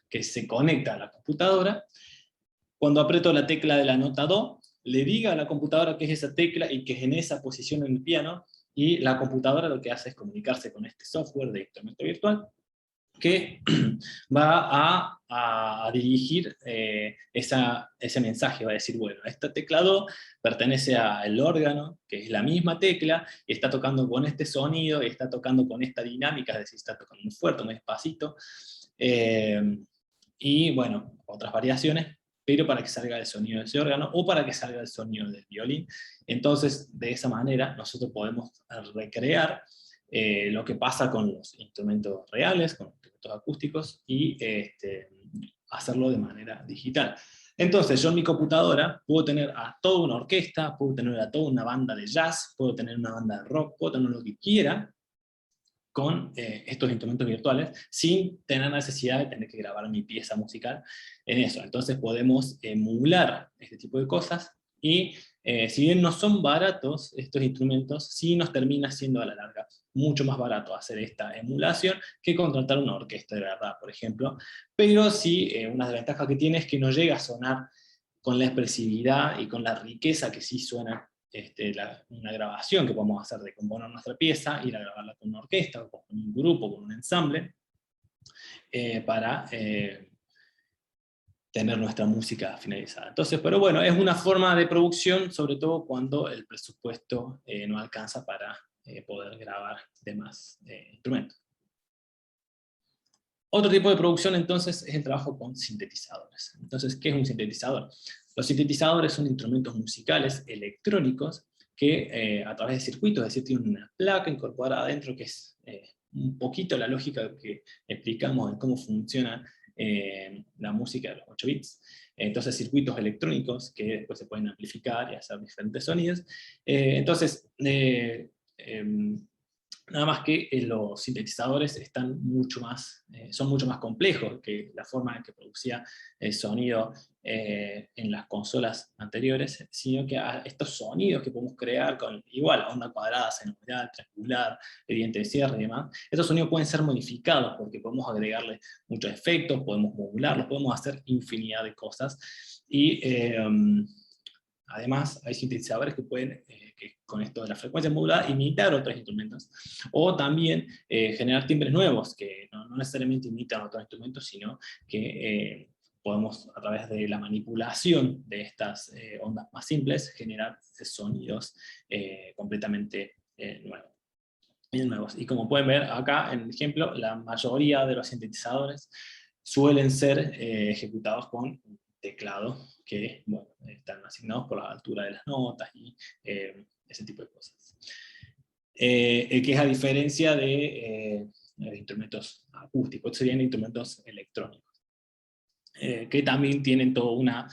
que se conecta a la computadora, cuando aprieto la tecla de la nota Do, le diga a la computadora que es esa tecla y que es en esa posición en el piano, y la computadora lo que hace es comunicarse con este software de instrumento virtual, que va a dirigir ese mensaje, va a decir, bueno, esta teclado pertenece al órgano, que es la misma tecla, y está tocando con este sonido, y está tocando con esta dinámica, es decir, está tocando muy fuerte, muy despacito, y bueno, otras variaciones, pero para que salga el sonido de ese órgano, o para que salga el sonido del violín. Entonces, de esa manera, nosotros podemos recrear lo que pasa con los instrumentos reales, con los instrumentos acústicos, y hacerlo de manera digital. Entonces, yo en mi computadora puedo tener a toda una orquesta, puedo tener a toda una banda de jazz, puedo tener una banda de rock, puedo tener lo que quiera con estos instrumentos virtuales, sin tener necesidad de tener que grabar mi pieza musical en eso. Entonces podemos emular este tipo de cosas, y si bien no son baratos estos instrumentos, sí nos termina siendo a la larga mucho más barato hacer esta emulación que contratar una orquesta de verdad, por ejemplo. Pero sí, una desventaja que tiene es que no llega a sonar con la expresividad y con la riqueza que sí suena una grabación que podemos hacer de componer nuestra pieza, ir a grabarla con una orquesta, o con un grupo, con un ensamble, para tener nuestra música finalizada. Entonces, pero bueno, es una forma de producción, sobre todo cuando el presupuesto no alcanza para poder grabar demás instrumentos. Otro tipo de producción entonces es el trabajo con sintetizadores. Entonces, ¿qué es un sintetizador? Los sintetizadores son instrumentos musicales electrónicos que a través de circuitos, es decir, tienen una placa incorporada adentro, que es un poquito la lógica que explicamos de cómo funciona la música de los 8 bits. Entonces, circuitos electrónicos que después se pueden amplificar y hacer diferentes sonidos. Nada más que los sintetizadores están son mucho más complejos que la forma en que producía el sonido en las consolas anteriores, sino que a estos sonidos que podemos crear con igual onda cuadrada, senoidal, triangular, diente de cierre y demás, estos sonidos pueden ser modificados porque podemos agregarle muchos efectos, podemos modularlos, podemos hacer infinidad de cosas. Y además, hay sintetizadores que pueden, que con esto de la frecuencia modulada, imitar otros instrumentos, o también generar timbres nuevos, que no necesariamente imitan otros instrumentos, sino que podemos, a través de la manipulación de estas ondas más simples, generar sonidos completamente nuevos. Y como pueden ver acá en el ejemplo, la mayoría de los sintetizadores suelen ser ejecutados con un teclado que bueno, están asignados por la altura de las notas y ese tipo de cosas. Que es a diferencia de instrumentos acústicos, estos serían instrumentos electrónicos, que también tienen toda una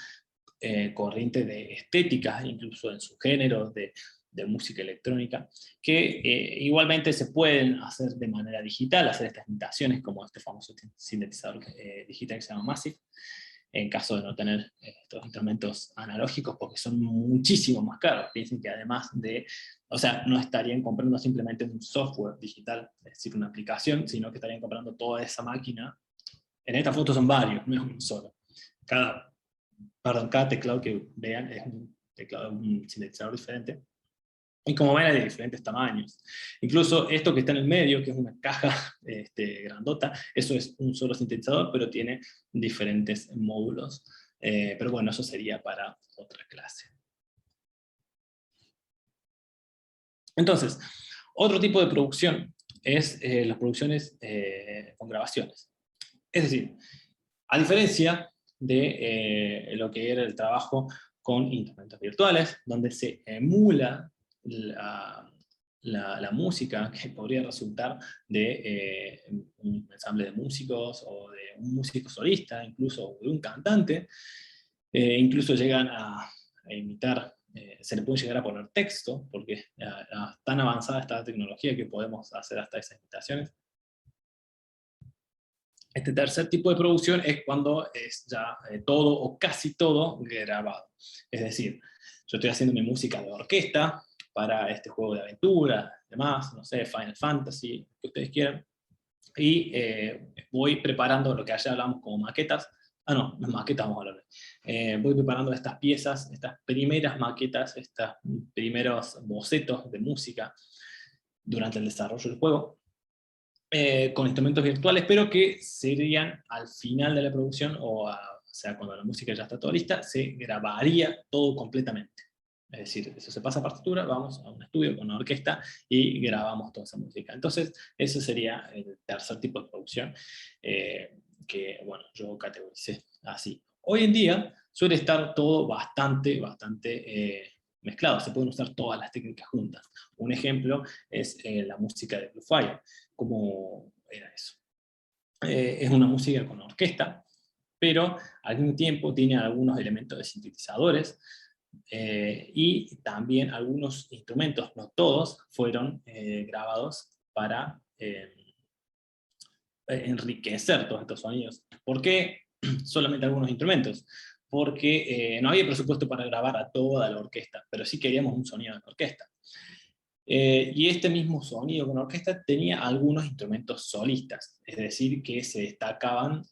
corriente de estética, incluso en sus géneros de música electrónica, que igualmente se pueden hacer de manera digital, hacer estas imitaciones, como este famoso sintetizador digital que se llama Massive, en caso de no tener estos instrumentos analógicos, porque son muchísimo más caros. Piensen que además de, o sea, no estarían comprando simplemente un software digital, es decir, una aplicación, sino que estarían comprando toda esa máquina. En esta foto son varios, no es uno solo. Cada teclado que vean es un teclado, un sintetizador diferente. Y como ven, hay de diferentes tamaños. Incluso esto que está en el medio, que es una caja grandota, eso es un solo sintetizador, pero tiene diferentes módulos. Pero bueno, eso sería para otra clase. Entonces, otro tipo de producción es las producciones con grabaciones. Es decir, a diferencia de lo que era el trabajo con instrumentos virtuales, donde se emula la música que podría resultar de un ensamble de músicos, o de un músico solista, incluso o de un cantante, incluso llegan a imitar, se le puede llegar a poner texto, porque tan avanzada está la tecnología que podemos hacer hasta esas imitaciones. Este tercer tipo de producción es cuando es ya todo o casi todo grabado. Es decir, yo estoy haciendo mi música de orquesta para este juego de aventura, demás, no sé, Final Fantasy, que ustedes quieran, y voy preparando lo que ayer hablamos como maquetas. Ah, no, las maquetas vamos a hablar. Voy preparando estas piezas, estas primeras maquetas, estos primeros bocetos de música durante el desarrollo del juego, con instrumentos virtuales, pero que serían al final de la producción, o sea, cuando la música ya está toda lista, se grabaría todo completamente. Es decir, eso se pasa a partitura, vamos a un estudio con una orquesta y grabamos toda esa música. Entonces, ese sería el tercer tipo de producción, que, bueno, yo categoricé así. Hoy en día suele estar todo bastante mezclado, se pueden usar todas las técnicas juntas. Un ejemplo es la música de Blue Fire. ¿Cómo era eso? Es una música con orquesta, pero al mismo tiempo tiene algunos elementos de sintetizadores, y también algunos instrumentos, no todos, fueron grabados para enriquecer todos estos sonidos. ¿Por qué solamente algunos instrumentos? Porque no había presupuesto para grabar a toda la orquesta, pero sí queríamos un sonido de orquesta. Y este mismo sonido con orquesta tenía algunos instrumentos solistas, es decir, que se destacaban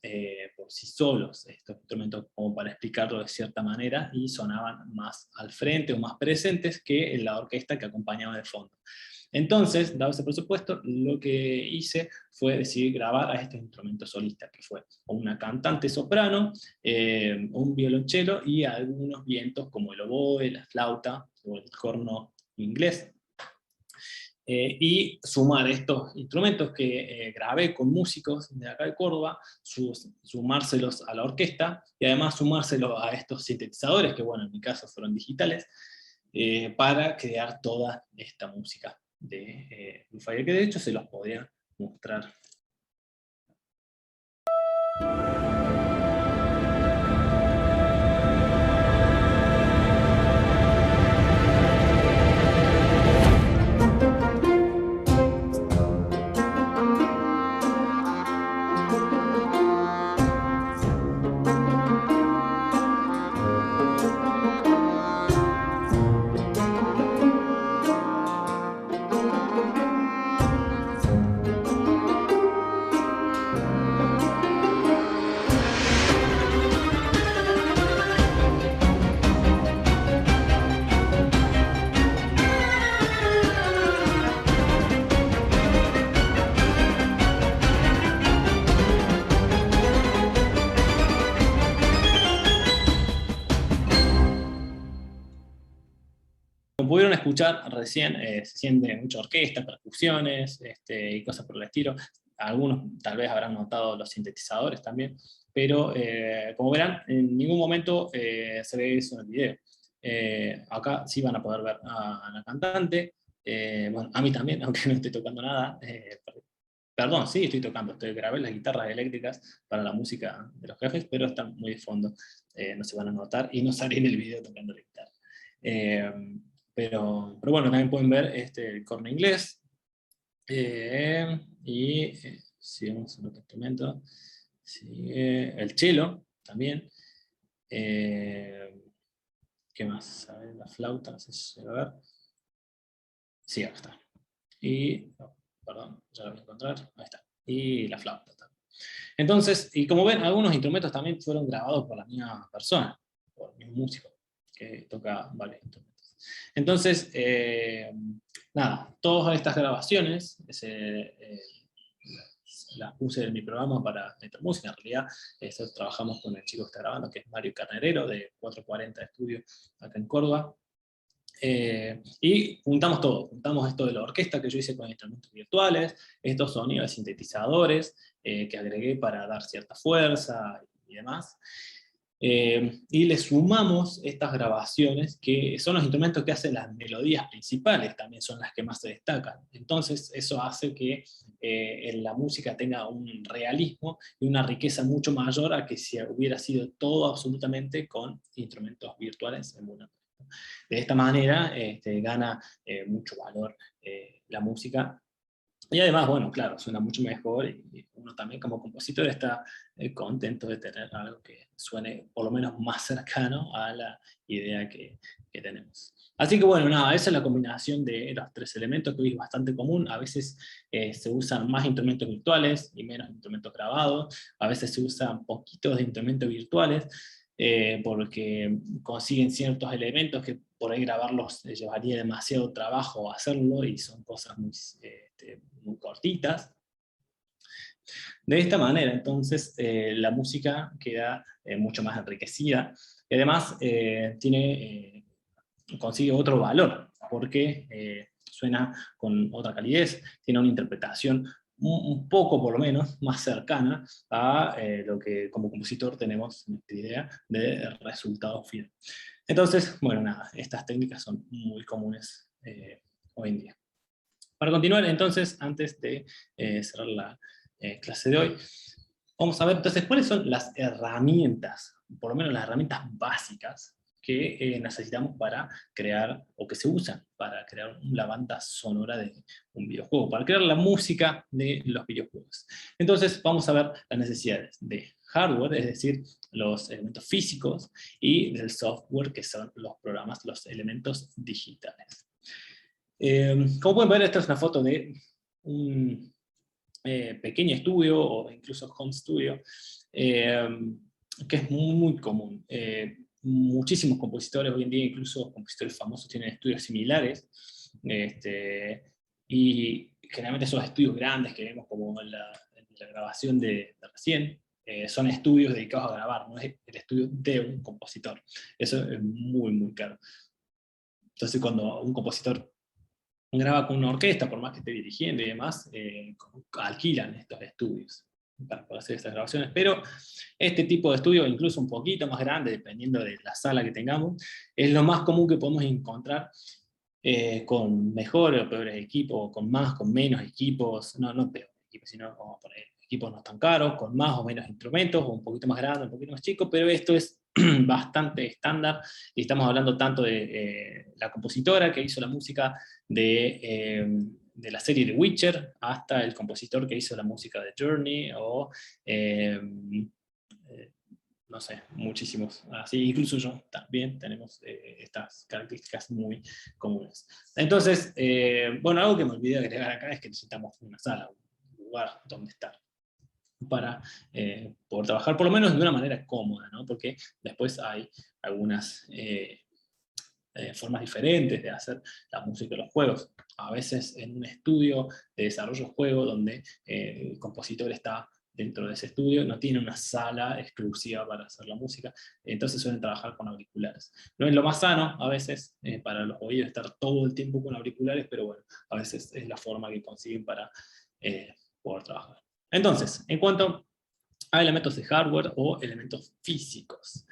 por sí solos, estos instrumentos, como para explicarlo de cierta manera, y sonaban más al frente o más presentes que en la orquesta que acompañaba de fondo. Entonces, dado ese presupuesto, lo que hice fue decidir grabar a estos instrumentos solistas, que fue una cantante soprano, un violonchelo y algunos vientos como el oboe, la flauta o el corno inglés. Y sumar estos instrumentos que grabé con músicos de acá de Córdoba, sumárselos a la orquesta, y además sumárselos a estos sintetizadores, que bueno, en mi caso fueron digitales, para crear toda esta música de Blue Fire, que de hecho se los podía mostrar. Como pudieron escuchar recién, se siente mucha orquesta, percusiones y cosas por el estilo. Algunos tal vez habrán notado los sintetizadores también, pero como verán, en ningún momento se ve eso en el video. Acá sí van a poder ver a la cantante, bueno, a mí también, aunque no estoy tocando nada. Perdón, sí estoy tocando, grabé las guitarras eléctricas para la música de los jefes, pero están muy de fondo, no se van a notar, y no salí en el video tocando la guitarra. Pero bueno, también pueden ver el corno inglés, y sigamos en otro instrumento, sigue el cello también, ¿qué más? A ver, la flauta, no sé si se va a ver, sí, acá está, y, oh, perdón, ya lo voy a encontrar, ahí está, y la flauta también. Entonces, y como ven, algunos instrumentos también fueron grabados por la misma persona, por un músico que toca varios instrumentos. Entonces, nada, todas estas grabaciones las puse en mi programa para Meter Música. En realidad, trabajamos con el chico que está grabando, que es Mario Carnerero, de 440 Estudio, acá en Córdoba. Y juntamos todo, juntamos esto de la orquesta que yo hice con instrumentos virtuales, estos sonidos de sintetizadores que agregué para dar cierta fuerza y demás. Y le sumamos estas grabaciones, que son los instrumentos que hacen las melodías principales, también son las que más se destacan. Entonces eso hace que en la música tenga un realismo y una riqueza mucho mayor a que si hubiera sido todo absolutamente con instrumentos virtuales emulando. De esta manera gana mucho valor la música, Y además, bueno, claro, suena mucho mejor y uno también como compositor está contento de tener algo que suene por lo menos más cercano a la idea que tenemos. Así que bueno, nada, esa es la combinación de los tres elementos que hoy es bastante común. A veces se usan más instrumentos virtuales y menos instrumentos grabados. A veces se usan poquitos de instrumentos virtuales porque consiguen ciertos elementos que por ahí grabarlos llevaría demasiado trabajo hacerlo y son cosas muy cortitas. De esta manera, entonces, la música queda mucho más enriquecida y además consigue otro valor, porque suena con otra calidez, tiene una interpretación un poco, por lo menos, más cercana a lo que como compositor tenemos nuestra idea de resultado final. Entonces, bueno, nada, estas técnicas son muy comunes hoy en día. Para continuar, entonces, antes de cerrar la clase de hoy, vamos a ver entonces cuáles son las herramientas, por lo menos las herramientas básicas que necesitamos para crear, o que se usan para crear la banda sonora de un videojuego, para crear la música de los videojuegos. Entonces vamos a ver las necesidades de hardware, es decir, los elementos físicos, y del software, que son los programas, los elementos digitales. Como pueden ver, esta es una foto de un pequeño estudio o incluso home studio, eh, que es muy, muy común. Muchísimos compositores hoy en día, incluso compositores famosos, tienen estudios similares, y generalmente esos estudios grandes que vemos como en la grabación de recién, son estudios dedicados a grabar, no es el estudio de un compositor. Eso es muy, muy caro. Entonces, cuando un compositor graba con una orquesta, por más que esté dirigiendo y demás, alquilan estos estudios para poder hacer estas grabaciones, pero este tipo de estudio, incluso un poquito más grande, dependiendo de la sala que tengamos, es lo más común que podemos encontrar, con mejores o peores equipos, con más, con menos equipos, no peores equipos, sino como poner equipos no tan caros, con más o menos instrumentos, o un poquito más grande, un poquito más chico, pero esto es bastante estándar, y estamos hablando tanto de la compositora que hizo la música de la serie de Witcher, hasta el compositor que hizo la música de Journey, o no sé, muchísimos. Así, incluso yo también tenemos estas características muy comunes. Entonces, bueno, algo que me olvidé de agregar acá es que necesitamos una sala, un lugar donde estar, para poder trabajar por lo menos de una manera cómoda, ¿no? Porque después hay algunas formas diferentes de hacer la música de los juegos. A veces en un estudio de desarrollo de juego donde el compositor está dentro de ese estudio, no tiene una sala exclusiva para hacer la música, entonces suelen trabajar con auriculares. No es lo más sano a veces para los oídos estar todo el tiempo con auriculares, pero bueno, a veces es la forma que consiguen para poder trabajar. Entonces, en cuanto a elementos de hardware o elementos físicos,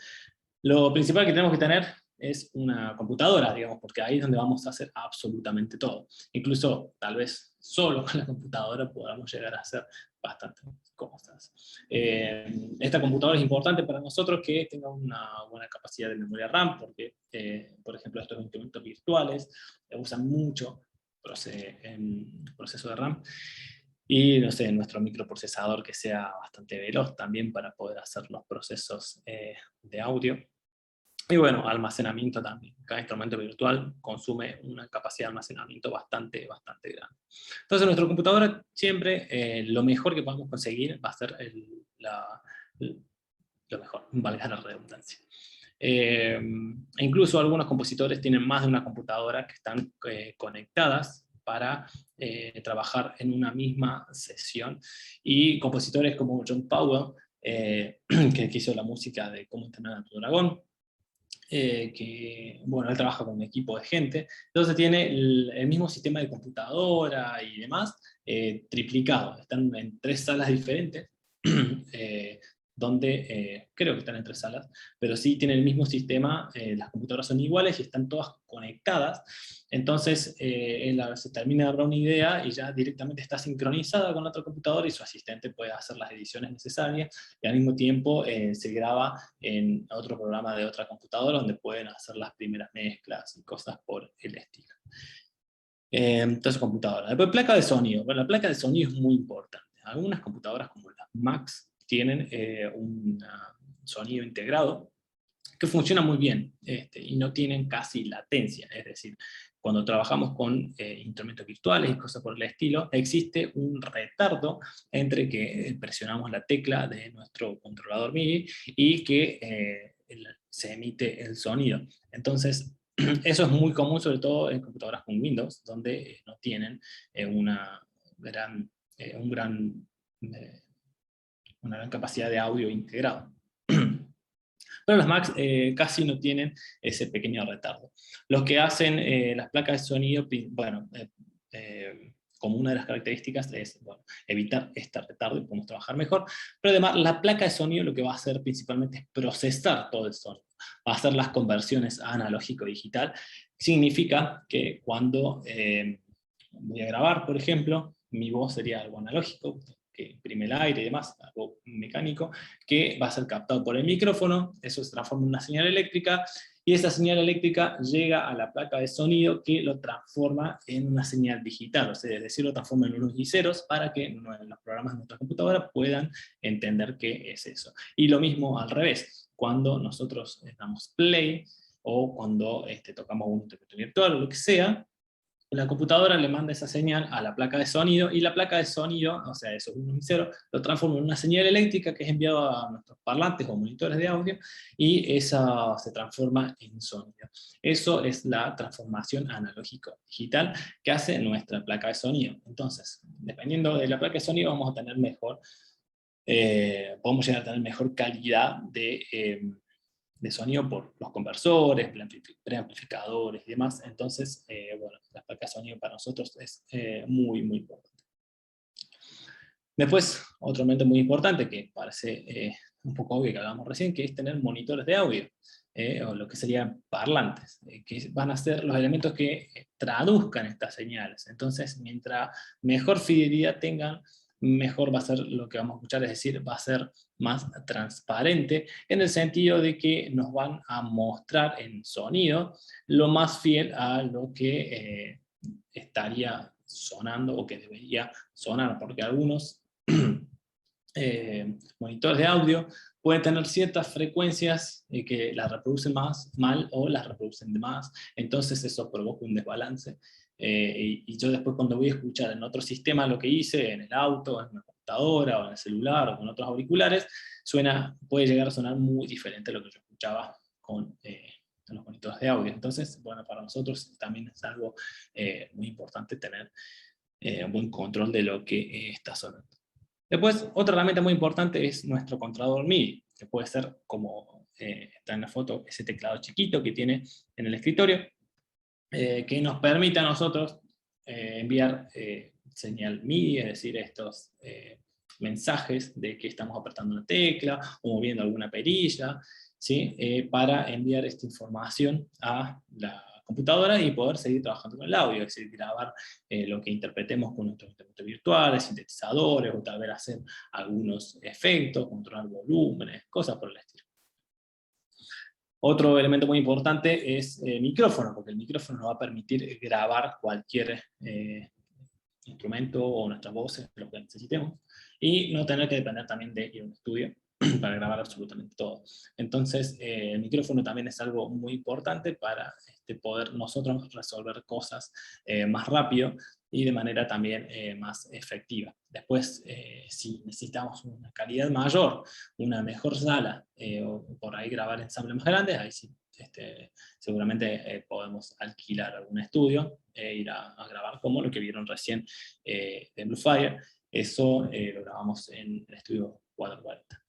lo principal que tenemos que tener es una computadora, digamos, porque ahí es donde vamos a hacer absolutamente todo. Incluso, tal vez, solo con la computadora podamos llegar a hacer bastante cosas. Esta computadora es importante para nosotros que tenga una buena capacidad de memoria RAM, porque, por ejemplo, estos instrumentos virtuales usan mucho proceso de RAM. Y, no sé, nuestro microprocesador que sea bastante veloz también para poder hacer los procesos de audio. Y bueno, almacenamiento también. Cada instrumento virtual consume una capacidad de almacenamiento bastante, bastante grande. Entonces, nuestra computadora siempre, lo mejor que podemos conseguir va a ser lo mejor, valga la redundancia. Incluso algunos compositores tienen más de una computadora que están conectadas para trabajar en una misma sesión. Y compositores como John Powell, que hizo la música de Cómo entrenar a tu dragón, que, bueno, él trabaja con un equipo de gente, entonces tiene el mismo sistema de computadora y demás, triplicado. Están en 3 salas diferentes, donde creo que están en 3 salas, pero sí tienen el mismo sistema, las computadoras son iguales y están todas conectadas, entonces él se termina de dar una idea y ya directamente está sincronizada con la otra computadora y su asistente puede hacer las ediciones necesarias, y al mismo tiempo se graba en otro programa de otra computadora donde pueden hacer las primeras mezclas y cosas por el estilo. Entonces computadora. Después placa de sonido. Bueno, la placa de sonido es muy importante. Algunas computadoras como las Macs tienen un sonido integrado que funciona muy bien y no tienen casi latencia. Es decir, cuando trabajamos con instrumentos virtuales y cosas por el estilo, existe un retardo entre que presionamos la tecla de nuestro controlador MIDI y que se emite el sonido. Entonces, eso es muy común, sobre todo en computadoras con Windows, donde no tienen una gran, un gran, eh, una gran capacidad de audio integrado. Pero las Macs casi no tienen ese pequeño retardo. Lo que hacen las placas de sonido, bueno, como una de las características es bueno, evitar este retardo y podemos trabajar mejor, pero además la placa de sonido lo que va a hacer principalmente es procesar todo el sonido, va a hacer las conversiones a analógico-digital. Significa que cuando voy a grabar, por ejemplo, mi voz sería algo analógico, que imprime el aire y demás, algo mecánico, que va a ser captado por el micrófono, eso se transforma en una señal eléctrica, y esa señal eléctrica llega a la placa de sonido que lo transforma en una señal digital, o sea, es decir, lo transforma en unos y ceros para que los programas de nuestra computadora puedan entender qué es eso. Y lo mismo al revés, cuando nosotros damos play o cuando tocamos un instrumento virtual o lo que sea, la computadora le manda esa señal a la placa de sonido y la placa de sonido, o sea, esos 1 y 0, lo transforma en una señal eléctrica que es enviada a nuestros parlantes o monitores de audio y esa se transforma en sonido. Eso es la transformación analógico-digital que hace nuestra placa de sonido. Entonces, dependiendo de la placa de sonido vamos a tener mejor, podemos llegar a tener mejor calidad de sonido por los conversores, preamplificadores y demás. Entonces, bueno, la placa de sonido para nosotros es muy, muy importante. Después, otro elemento muy importante que parece un poco obvio que hablábamos recién, que es tener monitores de audio, o lo que serían parlantes, que van a ser los elementos que traduzcan estas señales. Entonces, mientras mejor fidelidad tengan, mejor va a ser lo que vamos a escuchar, es decir, va a ser más transparente, en el sentido de que nos van a mostrar en sonido lo más fiel a lo que estaría sonando o que debería sonar, porque algunos monitores de audio pueden tener ciertas frecuencias que las reproducen más mal o las reproducen de más, entonces eso provoca un desbalance. Y yo después cuando voy a escuchar en otro sistema lo que hice, en el auto, en una computadora o en el celular o con otros auriculares, puede llegar a sonar muy diferente a lo que yo escuchaba con los monitores de audio. Entonces, bueno, para nosotros también es algo muy importante tener un buen control de lo que está sonando. Después, otra herramienta muy importante es nuestro controlador MIDI, que puede ser como está en la foto, ese teclado chiquito que tiene en el escritorio, que nos permite a nosotros enviar señal MIDI, es decir, estos mensajes de que estamos apretando una tecla o moviendo alguna perilla, ¿sí? Para enviar esta información a la computadora y poder seguir trabajando con el audio, es decir, grabar lo que interpretemos con nuestros instrumentos virtuales, sintetizadores, o tal vez hacer algunos efectos, controlar volúmenes, cosas por el estilo. Otro elemento muy importante es el micrófono, porque el micrófono nos va a permitir grabar cualquier instrumento o nuestras voces, lo que necesitemos, y no tener que depender también de ir a un estudio para grabar absolutamente todo. Entonces, el micrófono también es algo muy importante para poder nosotros resolver cosas más rápido y de manera también más efectiva. Después, si necesitamos una calidad mayor, una mejor sala, o por ahí grabar ensambles más grandes, ahí sí, seguramente podemos alquilar algún estudio e ir a grabar, como lo que vieron recién de Bluefire. Eso lo grabamos en el estudio 440.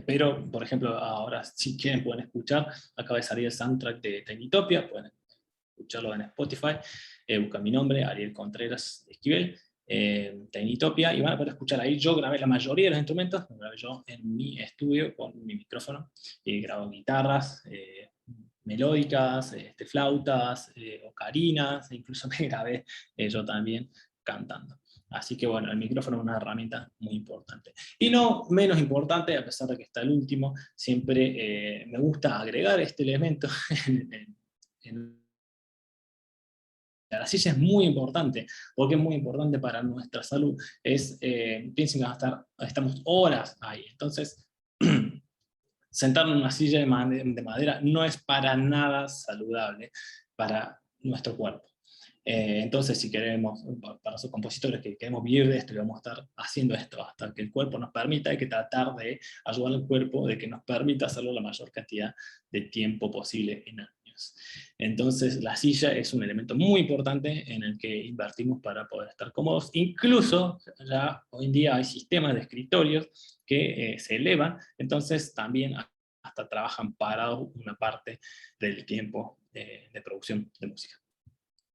Pero, por ejemplo, ahora si quieren pueden escuchar, acaba de salir el soundtrack de Tinitopia, pueden escucharlo en Spotify, buscan mi nombre, Ariel Contreras Esquivel, Tinitopia, y van a poder escuchar ahí. Yo grabé la mayoría de los instrumentos, lo grabé yo en mi estudio con mi micrófono, y grabo guitarras, melódicas, flautas, ocarinas, e incluso me grabé yo también cantando. Así que bueno, el micrófono es una herramienta muy importante. Y no menos importante, a pesar de que está el último, siempre me gusta agregar este elemento en La silla es muy importante, porque es muy importante para nuestra salud. Piensen que estamos horas ahí, entonces sentarnos en una silla de madera no es para nada saludable para nuestro cuerpo. Entonces, si queremos, para los compositores que queremos vivir de esto y vamos a estar haciendo esto hasta que el cuerpo nos permita, hay que tratar de ayudar al cuerpo de que nos permita hacerlo la mayor cantidad de tiempo posible en años. Entonces, la silla es un elemento muy importante en el que invertimos para poder estar cómodos. Incluso, ya hoy en día hay sistemas de escritorios que se elevan, entonces también hasta trabajan parados una parte del tiempo de producción de música.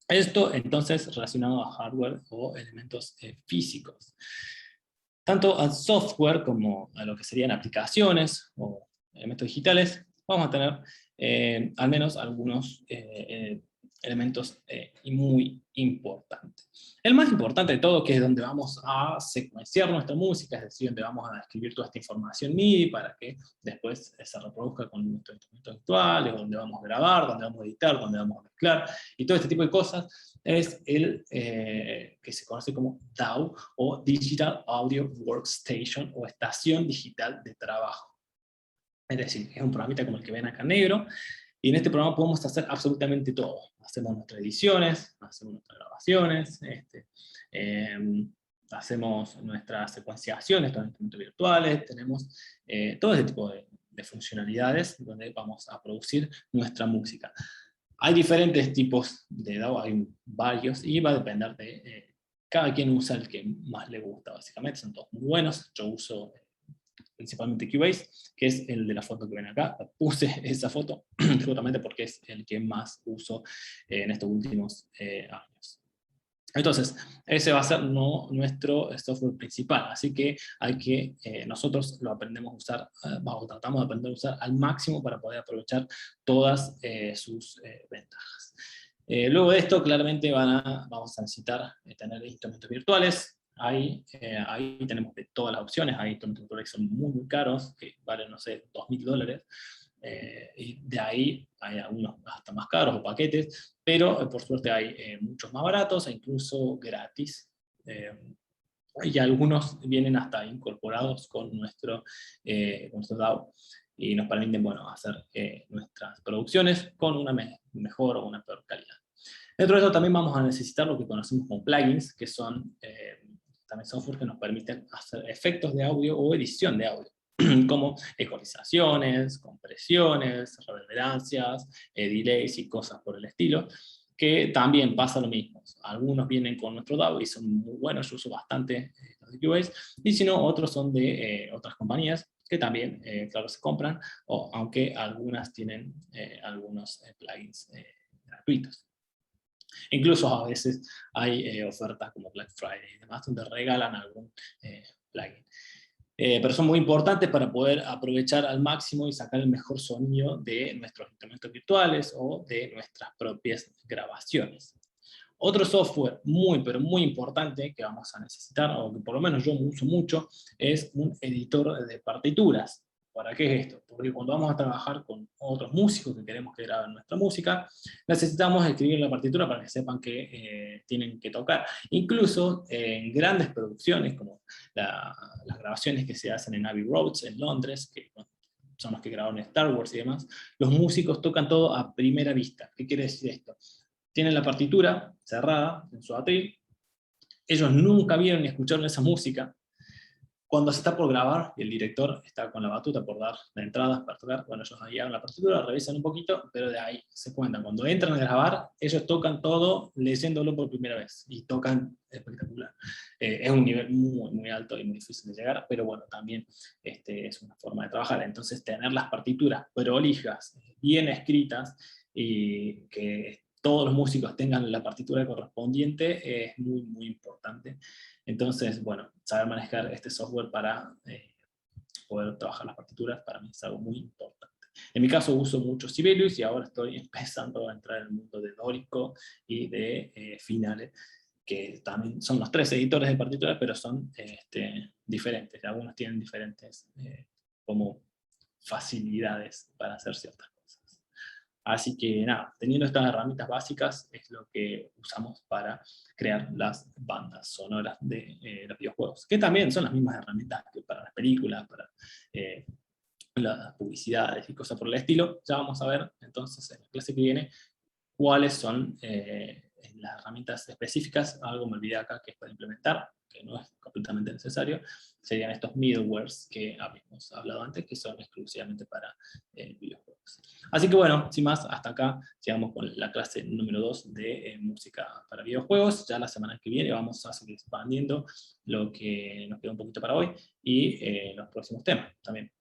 Esto entonces relacionado a hardware o elementos físicos. Tanto al software como a lo que serían aplicaciones o elementos digitales, vamos a tener al menos algunos elementos muy importantes. El más importante de todo, que es donde vamos a secuenciar nuestra música, es decir, donde vamos a escribir toda esta información MIDI para que después se reproduzca con nuestro instrumento actual, donde vamos a grabar, donde vamos a editar, donde vamos a mezclar, y todo este tipo de cosas, es el que se conoce como DAW, o Digital Audio Workstation, o estación digital de trabajo. Es decir, es un programita como el que ven acá en negro, y en este programa podemos hacer absolutamente todo. Hacemos nuestras ediciones, hacemos nuestras grabaciones, hacemos nuestras secuenciaciones, nuestros instrumentos virtuales, tenemos todo ese tipo de funcionalidades donde vamos a producir nuestra música. Hay diferentes tipos de DAW, hay varios, y va a depender de cada quien usa el que más le gusta, básicamente. Son todos muy buenos. Yo uso principalmente Cubase, que es el de la foto que ven acá. Puse esa foto justamente porque es el que más uso en estos últimos años. Entonces, ese va a ser nuestro software principal, así que nosotros lo aprendemos a usar, tratamos de aprender a usar al máximo para poder aprovechar todas sus ventajas. Luego de esto, claramente vamos a necesitar tener instrumentos virtuales. Ahí tenemos de todas las opciones. Hay instrumentos virtuales que son muy, muy caros, que valen, no sé, $2.000. Y de ahí hay algunos hasta más caros o paquetes, pero por suerte hay muchos más baratos e incluso gratis. Y algunos vienen hasta incorporados con nuestro DAW y nos permiten, bueno, hacer nuestras producciones con una mejor o una peor calidad. Dentro de eso también vamos a necesitar lo que conocemos como plugins, que son también software que nos permiten hacer efectos de audio o edición de audio, como ecualizaciones, compresiones, reverberancias, delays y cosas por el estilo, que también pasa lo mismo. Algunos vienen con nuestro DAW y son muy buenos, yo uso bastante los de Cubase, y si no, otros son de otras compañías que también, claro, se compran, aunque algunas tienen algunos plugins gratuitos. Incluso a veces hay ofertas como Black Friday y demás, donde regalan algún plugin. Pero son muy importantes para poder aprovechar al máximo y sacar el mejor sonido de nuestros instrumentos virtuales o de nuestras propias grabaciones. Otro software muy, pero muy importante que vamos a necesitar, o que por lo menos yo uso mucho, es un editor de partituras. ¿Para qué es esto? Porque cuando vamos a trabajar con otros músicos que queremos que graben nuestra música, necesitamos escribir la partitura para que sepan que tienen que tocar. Incluso en grandes producciones, como las grabaciones que se hacen en Abbey Road, en Londres, que son los que grabaron Star Wars y demás, los músicos tocan todo a primera vista. ¿Qué quiere decir esto? Tienen la partitura cerrada en su atril, ellos nunca vieron ni escucharon esa música. Cuando se está por grabar y el director está con la batuta por dar la entrada para tocar, bueno, ellos ahí abren la partitura, revisan un poquito, pero de ahí se cuentan. Cuando entran a grabar, ellos tocan todo leyéndolo por primera vez, y tocan espectacular. Es un nivel muy, muy alto y muy difícil de llegar, pero bueno, también es una forma de trabajar. Entonces, tener las partituras prolijas, bien escritas, y que todos los músicos tengan la partitura correspondiente es muy, muy importante. Entonces, bueno, saber manejar este software para poder trabajar las partituras para mí es algo muy importante. En mi caso uso mucho Sibelius y ahora estoy empezando a entrar en el mundo de Dorico y de Finale, que también son los tres editores de partituras, pero son diferentes. Algunos tienen diferentes como facilidades para hacer ciertas cosas. Así que nada, teniendo estas herramientas básicas es lo que usamos para crear las bandas sonoras de los videojuegos, que también son las mismas herramientas que para las películas, para eh, las publicidades y cosas por el estilo. Ya vamos a ver entonces en la clase que viene cuáles son las herramientas específicas. Algo me olvidé acá que es para implementar, que no es completamente necesario, serían estos middlewares que habíamos hablado antes, que son exclusivamente para videojuegos. Así que bueno, sin más, hasta acá llegamos con la clase número 2 de música para videojuegos. Ya la semana que viene vamos a seguir expandiendo lo que nos queda un poquito para hoy y los próximos temas también.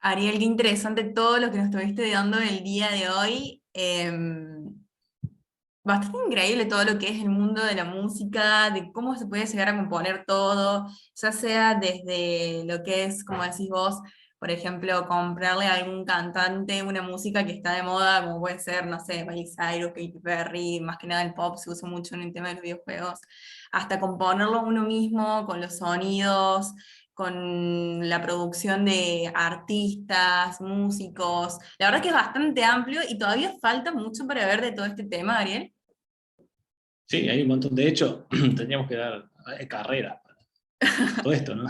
Ariel, qué interesante todo lo que nos estuviste dando el día de hoy. Bastante increíble todo lo que es el mundo de la música, de cómo se puede llegar a componer todo, ya sea desde lo que es, como decís vos, por ejemplo, comprarle a algún cantante una música que está de moda, como puede ser, no sé, Miley Cyrus, Katy Perry, más que nada el pop se usa mucho en el tema de los videojuegos, hasta componerlo uno mismo con los sonidos, con la producción de artistas, músicos. La verdad que es bastante amplio y todavía falta mucho para ver de todo este tema, Ariel. Sí, hay un montón. De hecho, tendríamos que dar carrera para todo esto, ¿no?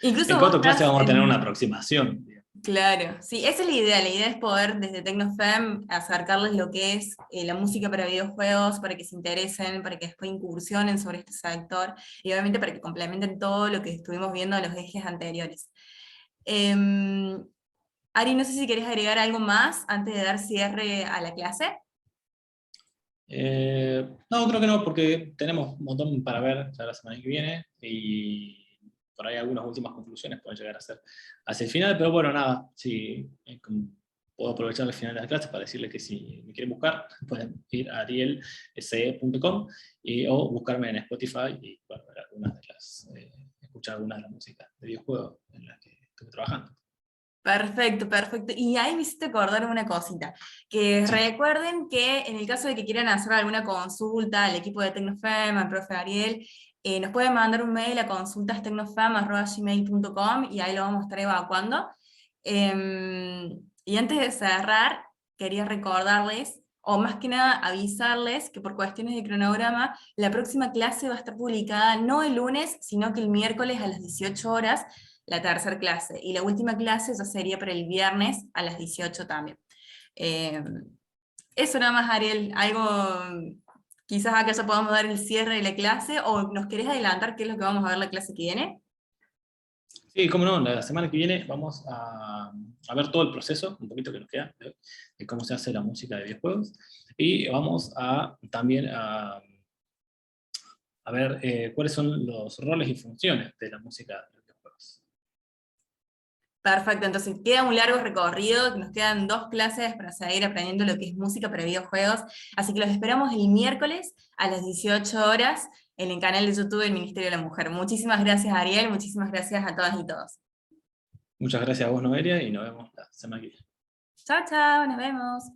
Incluso En vos 4 clases estás vamos a tener una en... aproximación. Claro, sí, esa es la idea es poder desde TecnoFem acercarles lo que es la música para videojuegos, para que se interesen, para que después incursionen sobre este sector, y obviamente para que complementen todo lo que estuvimos viendo en los ejes anteriores. Em, Ari, no sé si querés agregar algo más antes de dar cierre a la clase. No, creo que no, porque tenemos un montón para ver ya la semana que viene y por ahí algunas últimas conclusiones pueden llegar a ser hacia el final, pero bueno, nada, sí, puedo aprovechar el final de la clase para decirles que si me quieren buscar, pueden ir a arielse.com o buscarme en Spotify y bueno, ver algunas de escuchar algunas de las músicas de videojuegos en las que estuve trabajando. Perfecto, perfecto. Y ahí me hiciste acordar una cosita, que Sí, recuerden que en el caso de que quieran hacer alguna consulta al equipo de Tecnofem, al profe Ariel, nos pueden mandar un mail a consultastecnofem@gmail.com y ahí lo vamos a estar evacuando. Y antes de cerrar, quería recordarles, o más que nada avisarles, que por cuestiones de cronograma, la próxima clase va a estar publicada no el lunes, sino que el miércoles a las 18 horas, la tercera clase. Y la última clase ya sería para el viernes a las 18 también. Eh, Eso nada más, Ariel. Algo, quizás acá ya podamos dar el cierre de la clase, o nos querés adelantar qué es lo que vamos a ver la clase que viene. sí, cómo no, la semana que viene vamos a ver todo el proceso, un poquito que nos queda, de cómo se hace la música de videojuegos, y vamos a también a ver cuáles son los roles y funciones de la música de los videojuegos. Perfecto, entonces queda un largo recorrido, nos quedan 2 clases para seguir aprendiendo lo que es música para videojuegos, así que los esperamos el miércoles a las 18 horas en el canal de YouTube del Ministerio de la Mujer. Muchísimas gracias, Ariel, muchísimas gracias a todas y todos. Muchas gracias a vos, Noelia, y nos vemos la semana que viene. Chao, chao, nos vemos.